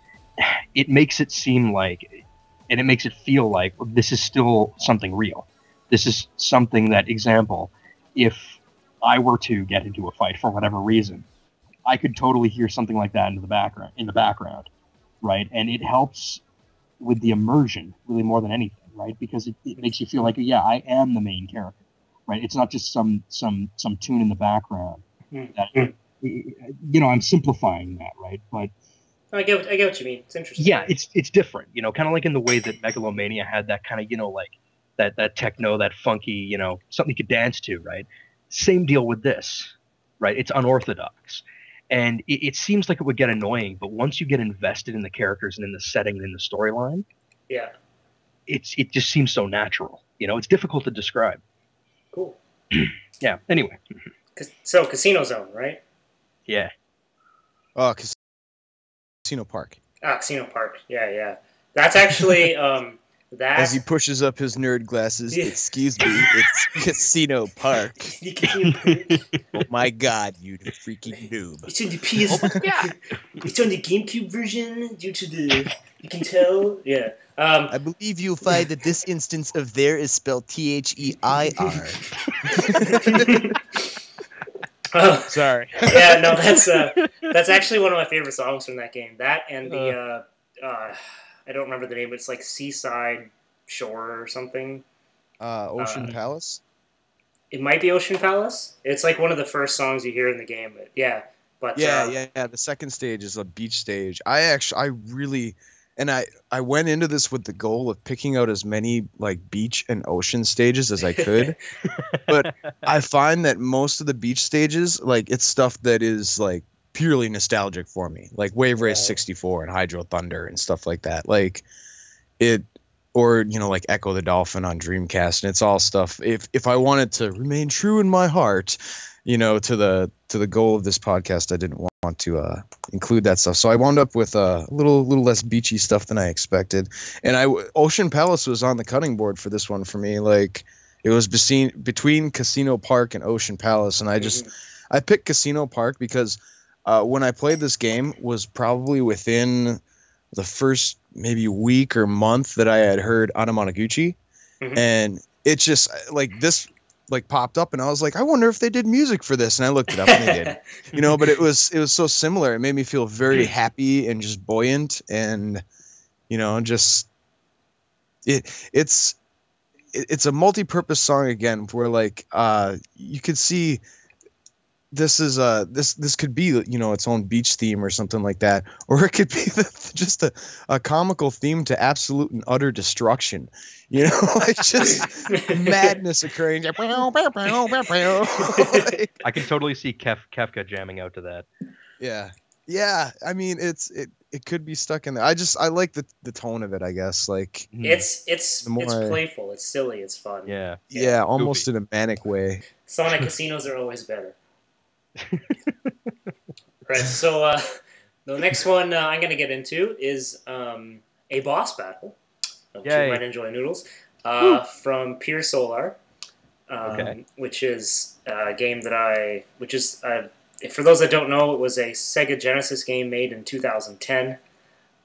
S2: It makes it seem like, and it makes it feel like, this is still something real. This is something that, example, if I were to get into a fight for whatever reason, I could totally hear something like that in the background, right? And it helps with the immersion really more than anything, right? Because it makes you feel like, yeah, I am the main character, right? It's not just some tune in the background. That, I'm simplifying that, right? But
S1: I get what you mean. It's interesting.
S2: yeah, it's different, kind of like in the way that Megalomania had that kind of, like that techno, that funky, something you could dance to, right? Same deal with this, right? It's unorthodox. And it seems like it would get annoying, but once you get invested in the characters and in the setting and in the storyline,
S1: yeah,
S2: it just seems so natural. It's difficult to describe.
S1: Cool.
S2: Yeah. Anyway.
S1: So Casino Zone, right?
S2: Yeah.
S3: Casino Park.
S1: Casino Park. Yeah. That's actually that.
S3: As he pushes up his nerd glasses, excuse me, it's Casino Park. Oh my god, you freaking noob.
S1: It's in the PS. Oh my god. It's on the GameCube version due to the. You can tell. Yeah.
S3: I believe you'll find that this instance of there is spelled THEIR. Sorry.
S1: Yeah, no, that's actually one of my favorite songs from that game. That and the I don't remember the name, but it's like Seaside Shore or something.
S3: Ocean Palace?
S1: It might be Ocean Palace. It's like one of the first songs you hear in the game. But yeah. The
S3: second stage is a beach stage. I really and I went into this with the goal of picking out as many like beach and ocean stages as I could. But I find that most of the beach stages, like, it's stuff that is like purely nostalgic for me, like Wave Race 64 and Hydro Thunder and stuff like that. Like it, or like Echo the Dolphin on Dreamcast, and it's all stuff. If I wanted to remain true in my heart, to the goal of this podcast, I didn't want to include that stuff. So I wound up with a little less beachy stuff than I expected. And Ocean Palace was on the cutting board for this one for me. Like, it was between Casino Park and Ocean Palace, and I picked Casino Park because when I played this game was probably within the first maybe week or month that I had heard Anamanaguchi, and it just like this like popped up, and I was like, I wonder if they did music for this, and I looked it up, and they did. But it was so similar. It made me feel very happy and just buoyant, and just it's a multi-purpose song again, where like you could see this is this could be its own beach theme or something like that, or it could be just a comical theme to absolute and utter destruction, like just madness occurring. Like,
S2: I can totally see Kefka jamming out to that.
S3: Yeah. I mean, it could be stuck in there. I like the tone of it, I guess. Like,
S1: it's playful, it's silly, it's fun.
S2: Yeah,
S3: almost in a manic way.
S1: Sonic casinos are always better. Right, so the next one I'm going to get into is a boss battle, which you might enjoy, Noodles, from Pier Solar, which is a game for those that don't know, it was a Sega Genesis game made in 2010,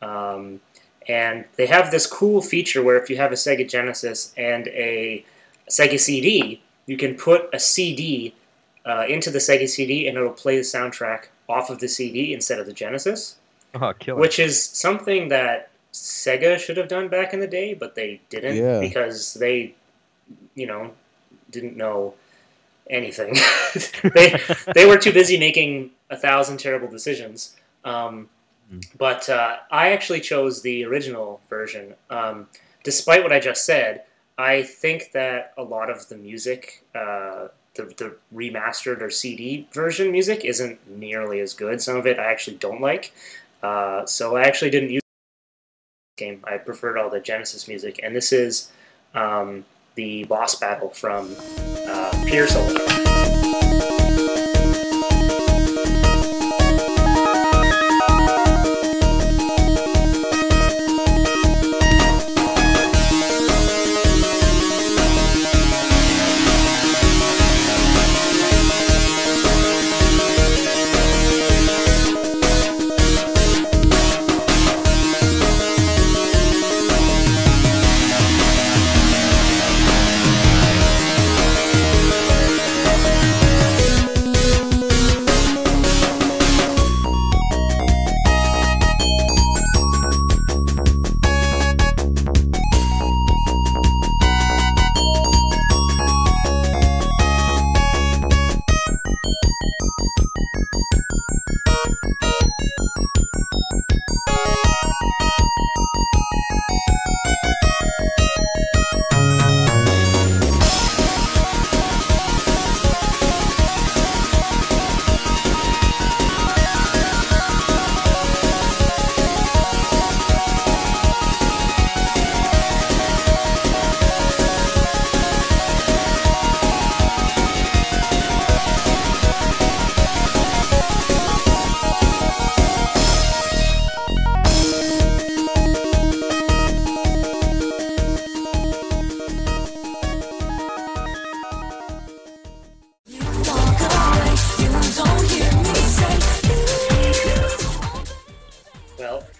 S1: and they have this cool feature where if you have a Sega Genesis and a Sega CD, you can put a CD into the Sega CD, and it'll play the soundtrack off of the CD instead of the Genesis.
S2: Killer.
S1: Which is something that Sega should have done back in the day, but they didn't because they, didn't know anything. they were too busy making 1,000 terrible decisions. But I actually chose the original version. Despite what I just said, I think that a lot of the music, the remastered or CD version music, isn't nearly as good. Some of it I actually don't like. So I actually didn't use the game. I preferred all the Genesis music. And this is the boss battle from Pier.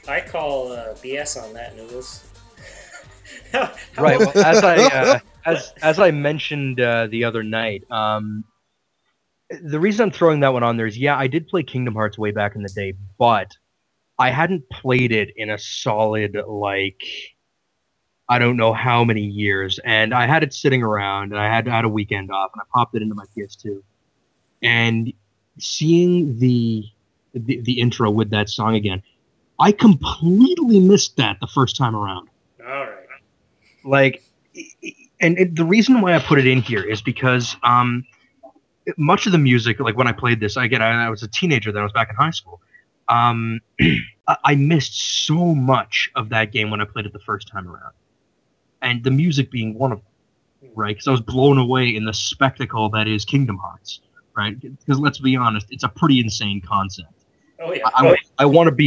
S1: I call BS on that, Noodles.
S2: Right. Well, as I mentioned the other night, the reason I'm throwing that one on there is, yeah, I did play Kingdom Hearts way back in the day, but I hadn't played it in a solid, like, I don't know how many years, and I had it sitting around, and I had a weekend off, and I popped it into my PS2, and seeing the intro with that song again, I completely missed that the first time around.
S1: All right.
S2: Like, and the reason why I put it in here is because much of the music, like when I played this, again, I was a teenager then, I was back in high school. I missed so much of that game when I played it the first time around. And the music being one of them, right? Because I was blown away in the spectacle that is Kingdom Hearts, right? Because let's be honest, it's a pretty insane concept.
S1: Oh yeah.
S2: I wanted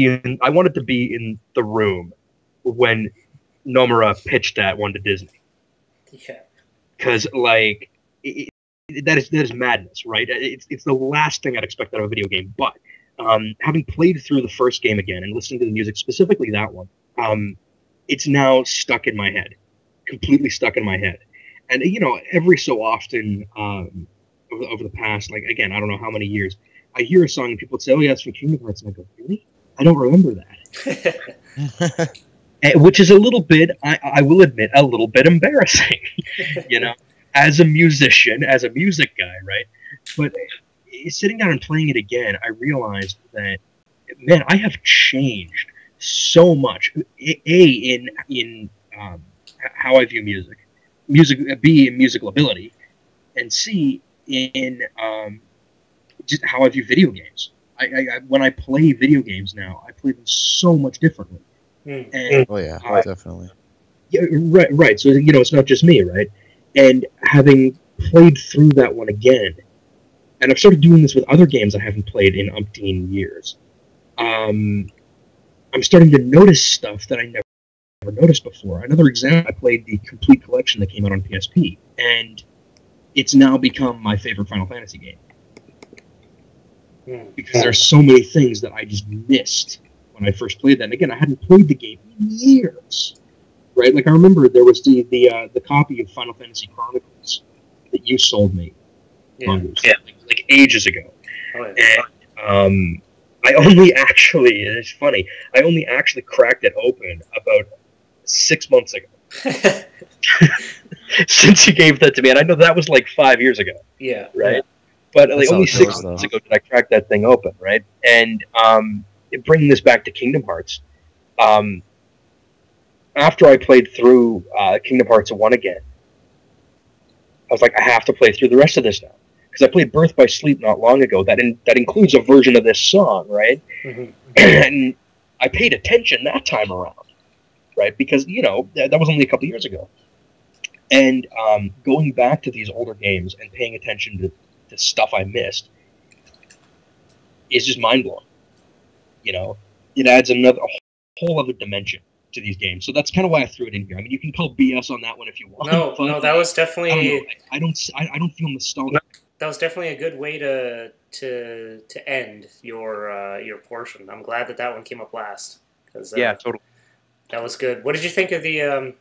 S2: to be in the room when Nomura pitched that one to Disney.
S1: Yeah.
S2: Because like that is madness, right? It's the last thing I'd expect out of a video game. But having played through the first game again and listening to the music, specifically that one, it's now stuck in my head, completely stuck in my head. And you know, every so often over the past, like again, I don't know how many years, I hear a song and people would say, "Oh yeah, it's from Kingdom Hearts," and I go, "Really? I don't remember that." Which is a little bit, I will admit, a little bit embarrassing, you know, as a musician, as a music guy, right? But sitting down and playing it again, I realized that, man, I have changed so much. In how I view music, B, in musical ability, and C, in just how I view video games. I when I play video games now, I play them so much differently. And,
S3: oh yeah, definitely.
S2: Yeah, right. So you know, it's not just me, right? And having played through that one again, and I've started doing this with other games I haven't played in umpteen years. I'm starting to notice stuff that I never noticed before. Another example, I played the complete collection that came out on PSP, and it's now become my favorite Final Fantasy game. Because there's so many things that I just missed when I first played that. And again, I hadn't played the game in years, right? Like I remember there was the copy of Final Fantasy Chronicles that you sold me, like ages ago.
S1: Oh, yeah.
S2: And I only actually, it's funny, I only actually cracked it open about 6 months ago. Since you gave that to me, and I know that was like 5 years ago.
S1: Yeah.
S2: Right? But like, only 6 months ago did I crack that thing open, right? And bringing this back to Kingdom Hearts, after I played through Kingdom Hearts 1 again, I was like, I have to play through the rest of this now. Because I played Birth by Sleep not long ago. That includes a version of this song, right?
S1: Mm-hmm.
S2: And I paid attention that time around, right? Because, that was only a couple years ago. And going back to these older games and paying attention to stuff I missed is just mind-blowing. It adds a whole other dimension to these games. So that's kind of why I threw it in here. I mean, you can call BS on that one if you want.
S1: No, that was definitely...
S2: I don't feel nostalgic.
S1: That was definitely a good way to end your portion. I'm glad that one came up last.
S2: Yeah, totally.
S1: That was good. What did you think of the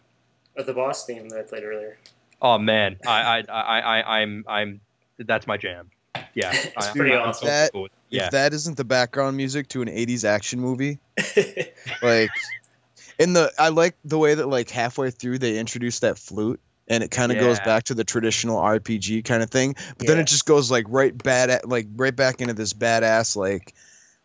S1: boss theme that I played earlier?
S2: Oh man, I'm that's my jam. Yeah,
S1: it's pretty awesome.
S3: If that isn't the background music to an 80s action movie, like I like the way that like halfway through they introduce that flute. And it kind of goes back to the traditional RPG kind of thing, but then it just goes like right back into this badass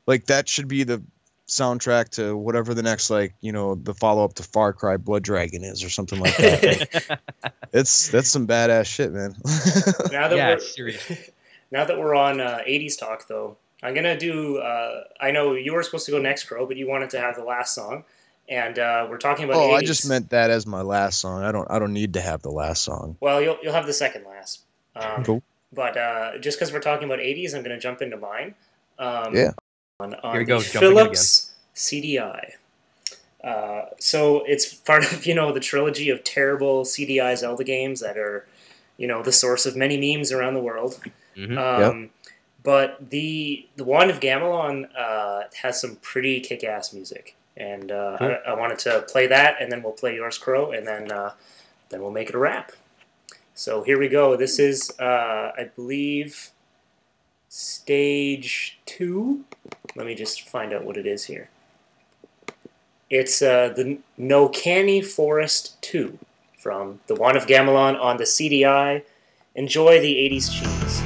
S3: like that should be the soundtrack to whatever the next the follow up to Far Cry Blood Dragon is or something like that. That's some badass shit, man.
S1: Now that we're on 80s talk though, I'm gonna do. I know you were supposed to go next, Crow, but you wanted to have the last song. And we're talking about. 80s.
S3: I just meant that as my last song. I don't need to have the last song.
S1: Well, you'll have the second last.
S3: Cool.
S1: But just because we're talking about 80s, I'm going to jump into mine.
S3: Yeah.
S1: On
S2: Here we go.
S1: Philips CDI. So it's part of the trilogy of terrible CDI Zelda games that are the source of many memes around the world.
S2: Mm-hmm.
S1: But the Wand of Gamelon has some pretty kick-ass music. And
S2: cool.
S1: I wanted to play that, and then we'll play yours, Crow, and then we'll make it a wrap. So here we go. This is, I believe, stage 2. Let me just find out what it is here. It's the Nokani Forest 2 from the Wand of Gamelon on the CDI. Enjoy the 80s cheese.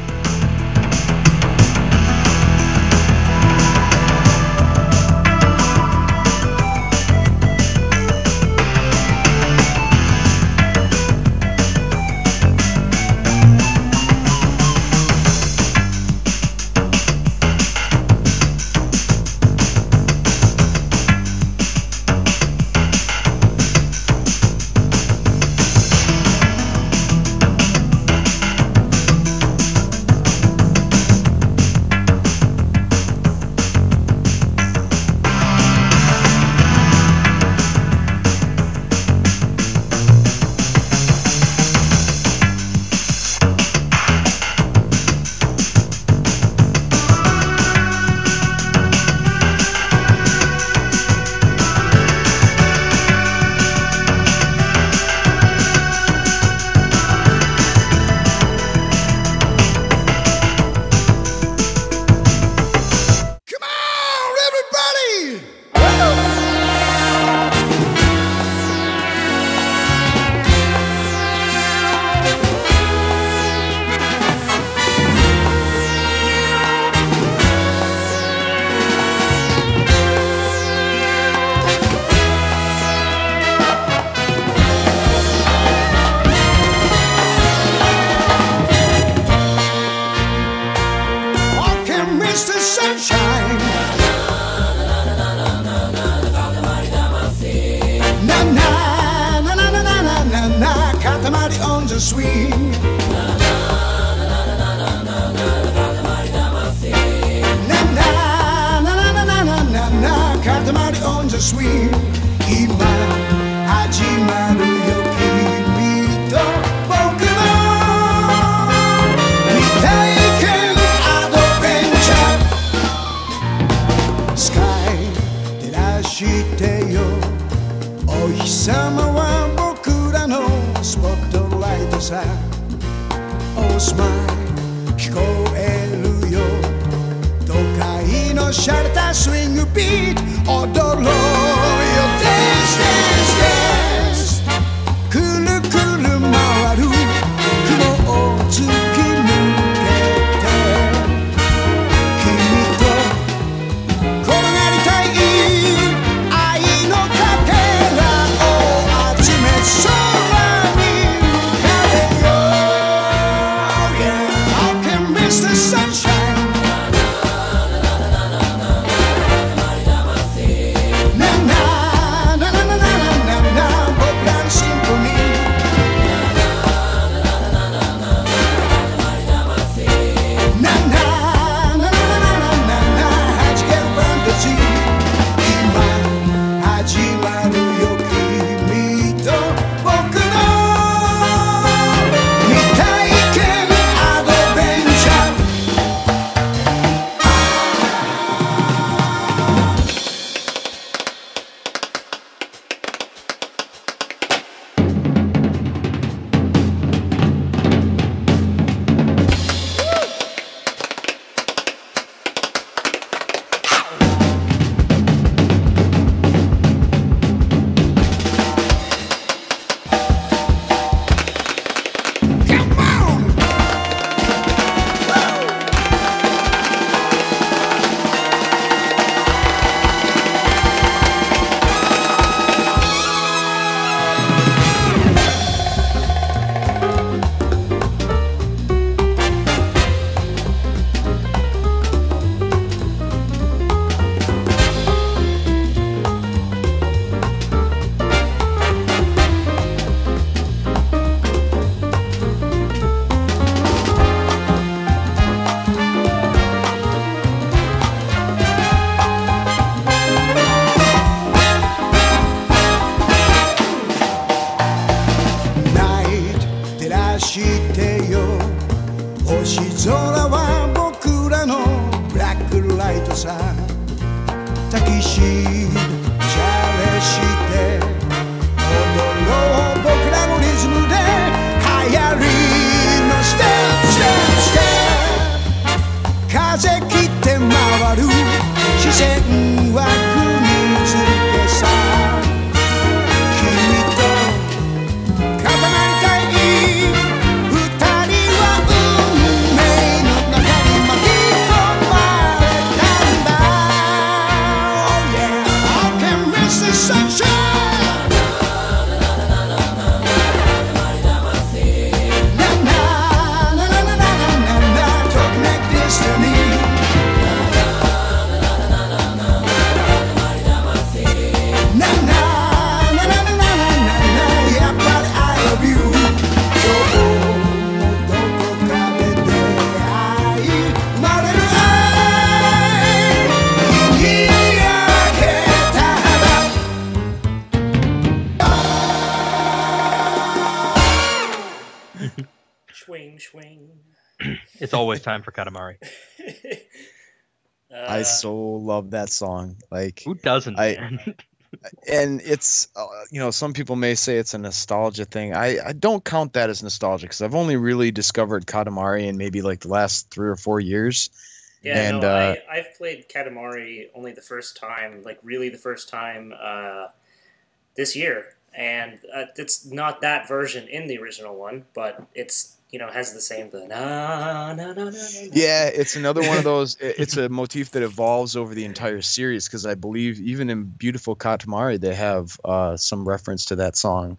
S4: Katamari on the swing. Na na na na na na, Katamari on the swing. 今始まるよ君と僕の未体験アドベンチャー。スカイ照らしてよ、お日様は僕らのスポットライトさ。おスマイル聞こえるよ、都会のシャレたスイングビート踊ろうよ。Dance dance dance くるくる回る雲を突き抜けて君と転がりたいしシャレして踊ろう僕らのリズムで流行りのステップステップステップ風切って回る視線は釘付けさ君と固まりたい二人は運命の中に巻き込まれたんだ Oh yeah I can miss the sunshine Na na na na na na na Don't make this to me Na na na na na na na やっぱり I love you 今日もどこかで出会い生まれる愛に焼けた花
S1: Swing, swing.
S2: It's always time for Katamari.
S3: I so love that song. Like,
S2: Who doesn't, man?
S3: and it's some people may say it's a nostalgia thing. I don't count that as nostalgia because I've only really discovered Katamari in maybe like the last 3 or 4 years.
S1: Yeah,
S3: And,
S1: no, I've played Katamari only the first time, like really the first time this year. And it's not that version in the original one, but it's, has the same, the na, na, na, na, na.
S3: Yeah, it's another one of those. It's a motif that evolves over the entire series because I believe even in Beautiful Katamari they have some reference to that song,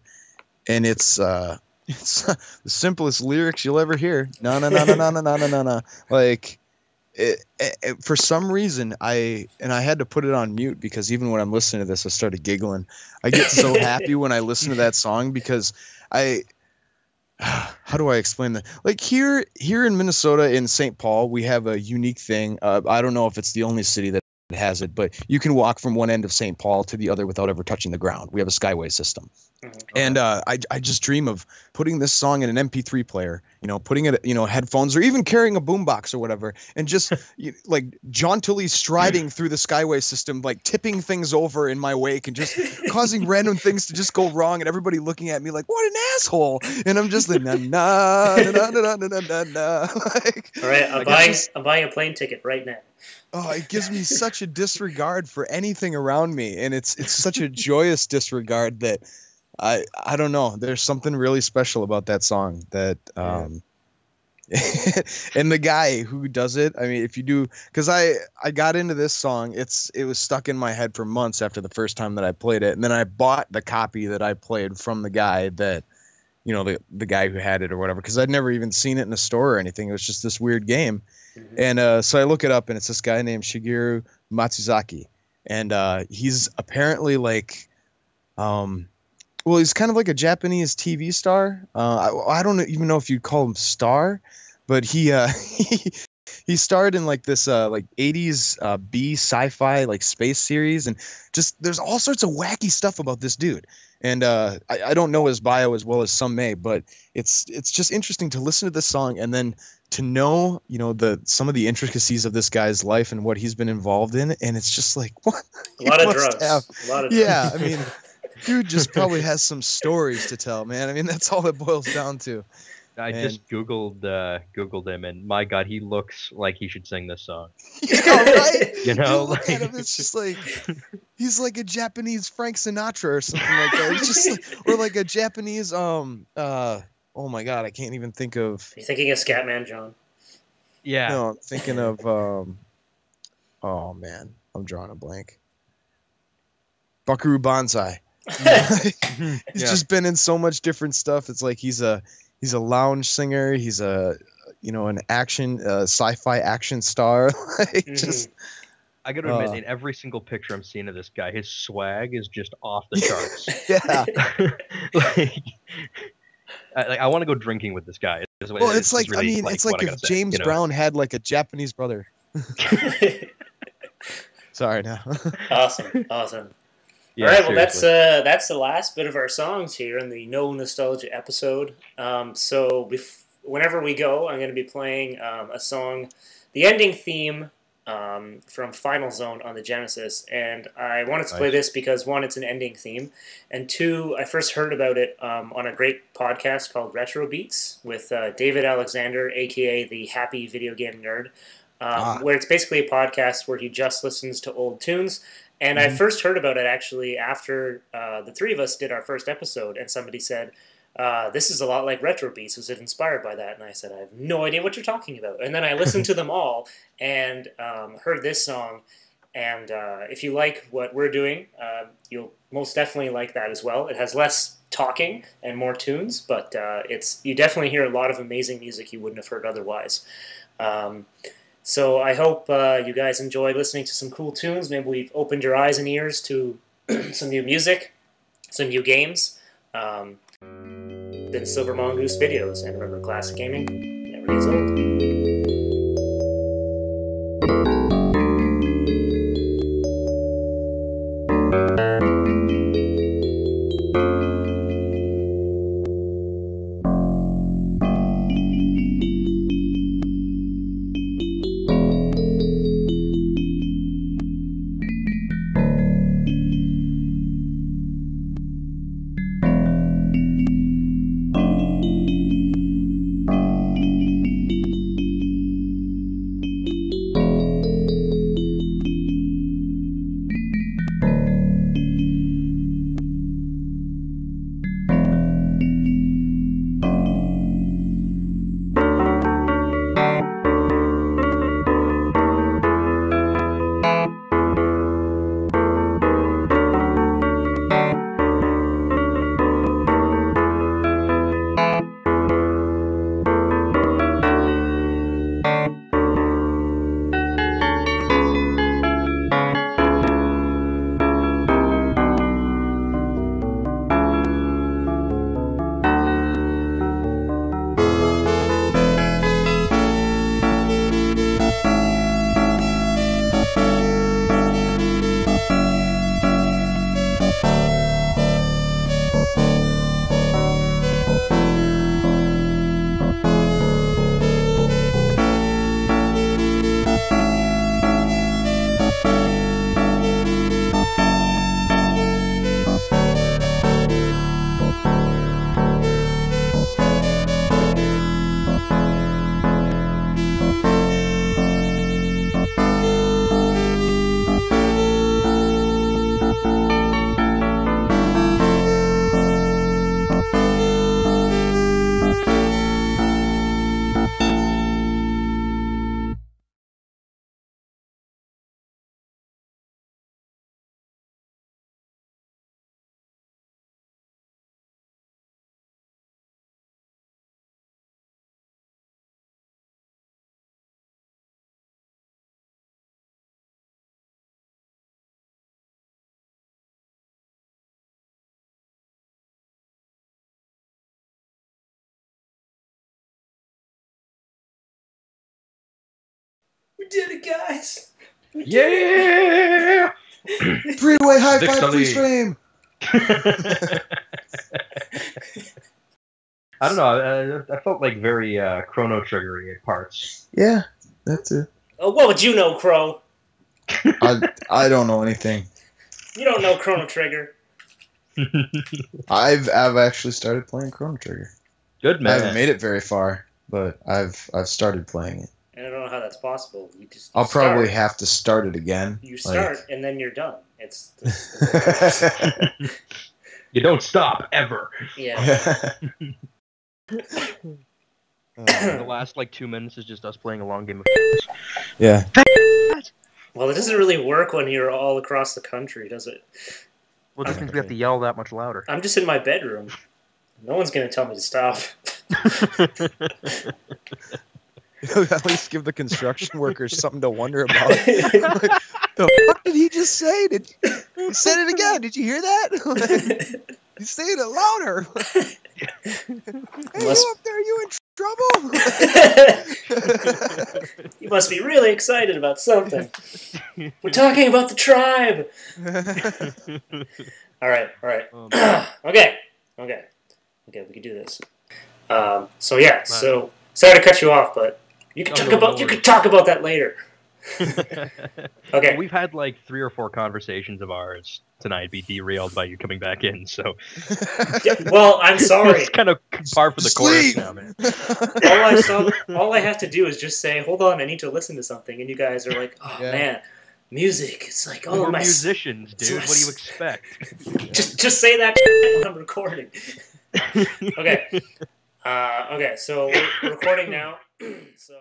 S3: and it's the simplest lyrics you'll ever hear. Na na na na na na na na na. Like, for some reason I had to put it on mute because even when I'm listening to this I started giggling. I get so happy when I listen to that song because how do I explain that? Like here in Minnesota, in St. Paul, we have a unique thing. I don't know if it's the only city that has it, but you can walk from one end of St. Paul to the other without ever touching the ground. We have a skyway system. And I just dream of putting this song in an MP3 player, putting it, headphones or even carrying a boombox or whatever, and just like jauntily striding through the skyway system, like tipping things over in my wake and just causing random things to just go wrong, and everybody looking at me like, "What an asshole!" And I'm just like, "Na na na na na na na na na." Like,
S1: All right, I'm buying a plane ticket right now.
S3: Oh, it gives me such a disregard for anything around me, and it's such a joyous disregard that I don't know. There's something really special about that song that and the guy who does it. I mean, if you do, because I got into this song, it was stuck in my head for months after the first time that I played it, and then I bought the copy that I played from the guy that, the guy who had it or whatever, because I'd never even seen it in a store or anything. It was just this weird game. And so I look it up, and it's this guy named Shigeru Matsuzaki, and he's apparently like, well, he's kind of like a Japanese TV star. I don't even know if you'd call him star, but he starred in like this like 80s B sci-fi like space series, and just there's all sorts of wacky stuff about this dude. And I don't know his bio as well as some may, but it's just interesting to listen to this song and then to know, some of the intricacies of this guy's life and what he's been involved in, and it's just like, what?
S1: A lot of drugs.
S3: Yeah, I mean, dude just probably has some stories to tell, man. I mean, that's all it boils down to.
S2: I just googled him, and my God, he looks like he should sing this song.
S3: Yeah, right.
S2: You
S3: look at him, it's just like he's like a Japanese Frank Sinatra or something like that. It's just or like a Japanese oh my God, I can't even think of.
S1: Are you thinking of Scatman John?
S2: Yeah.
S3: No, I'm thinking of oh man, I'm drawing a blank. Buckaroo Banzai. He's just been in so much different stuff. It's like he's a lounge singer. He's an action sci-fi action star. Just
S2: I gotta admit, in every single picture I'm seeing of this guy, his swag is just off the charts.
S3: Yeah.
S2: I want to go drinking with this guy.
S3: Well, it's like really, it's like if James Brown had like a Japanese brother. Sorry, now.
S1: Awesome.
S2: Yeah,
S1: all right, well,
S2: seriously.
S1: that's the last bit of our songs here in the No Nostalgia episode. So whenever we go, I'm going to be playing a song, the ending theme from Final Zone on the Genesis, and I wanted to play this because, one, it's an ending theme, and two, I first heard about it on a great podcast called Retro Beats with David Alexander, aka the Happy Video Game Nerd, where it's basically a podcast where he just listens to old tunes. And I first heard about it actually after the three of us did our first episode, and somebody said, this is a lot like Retro Beats. Was it inspired by that? And I said, I have no idea what you're talking about. And then I listened to them all and heard this song. And if you like what we're doing, you'll most definitely like that as well. It has less talking and more tunes, but you definitely hear a lot of amazing music you wouldn't have heard otherwise. So I hope you guys enjoyed listening to some cool tunes. Maybe we've opened your eyes and ears to some new music, some new games. Been Silver Mongoose videos, and remember, classic gaming never gets old. We did it, guys!
S2: Yeah!
S3: Three-way high five,
S2: Victory.
S3: freeze frame.
S2: I don't know. I felt like very Chrono Triggery at parts.
S3: Yeah, that's it.
S1: Oh, what would you know, Crow?
S3: I don't know anything.
S1: You don't know Chrono Trigger.
S3: I've actually started playing Chrono Trigger.
S2: Good man.
S3: I haven't made it very far, but I've started playing it.
S1: And I don't know how that's possible.
S3: I'll probably have to start it again.
S1: You start, and then you're done. It's
S2: You don't stop, ever.
S1: Yeah.
S2: The last, 2 minutes is just us playing a long game of tennis.
S3: Yeah.
S1: Well, it doesn't really work when you're all across the country, does it?
S2: Well, just means we have to yell that much louder.
S1: I'm just in my bedroom. No one's going to tell me to stop.
S3: At least give the construction workers something to wonder about. The fuck did he just say? He said it again. Did you hear that? He's saying it louder. Hey, you up there? You in trouble?
S1: You must be really excited about something. We're talking about the tribe. All right. Okay, we can do this. So sorry to cut you off, but you can talk about that later. Okay.
S2: We've had like 3 or 4 conversations of ours tonight be derailed by you coming back in, so
S1: Well, I'm sorry.
S2: it's kind of par for the course
S3: Sleep!
S2: now, man.
S1: All I have to do is just say, "Hold on, I need to listen to something," and you guys are like, "Oh
S3: Yeah.
S1: man, music." It's like, "Oh,
S2: We're
S1: my."
S2: musicians, dude. What do you expect?
S1: Just say that when I'm recording. Okay. Okay. So we're recording now. So.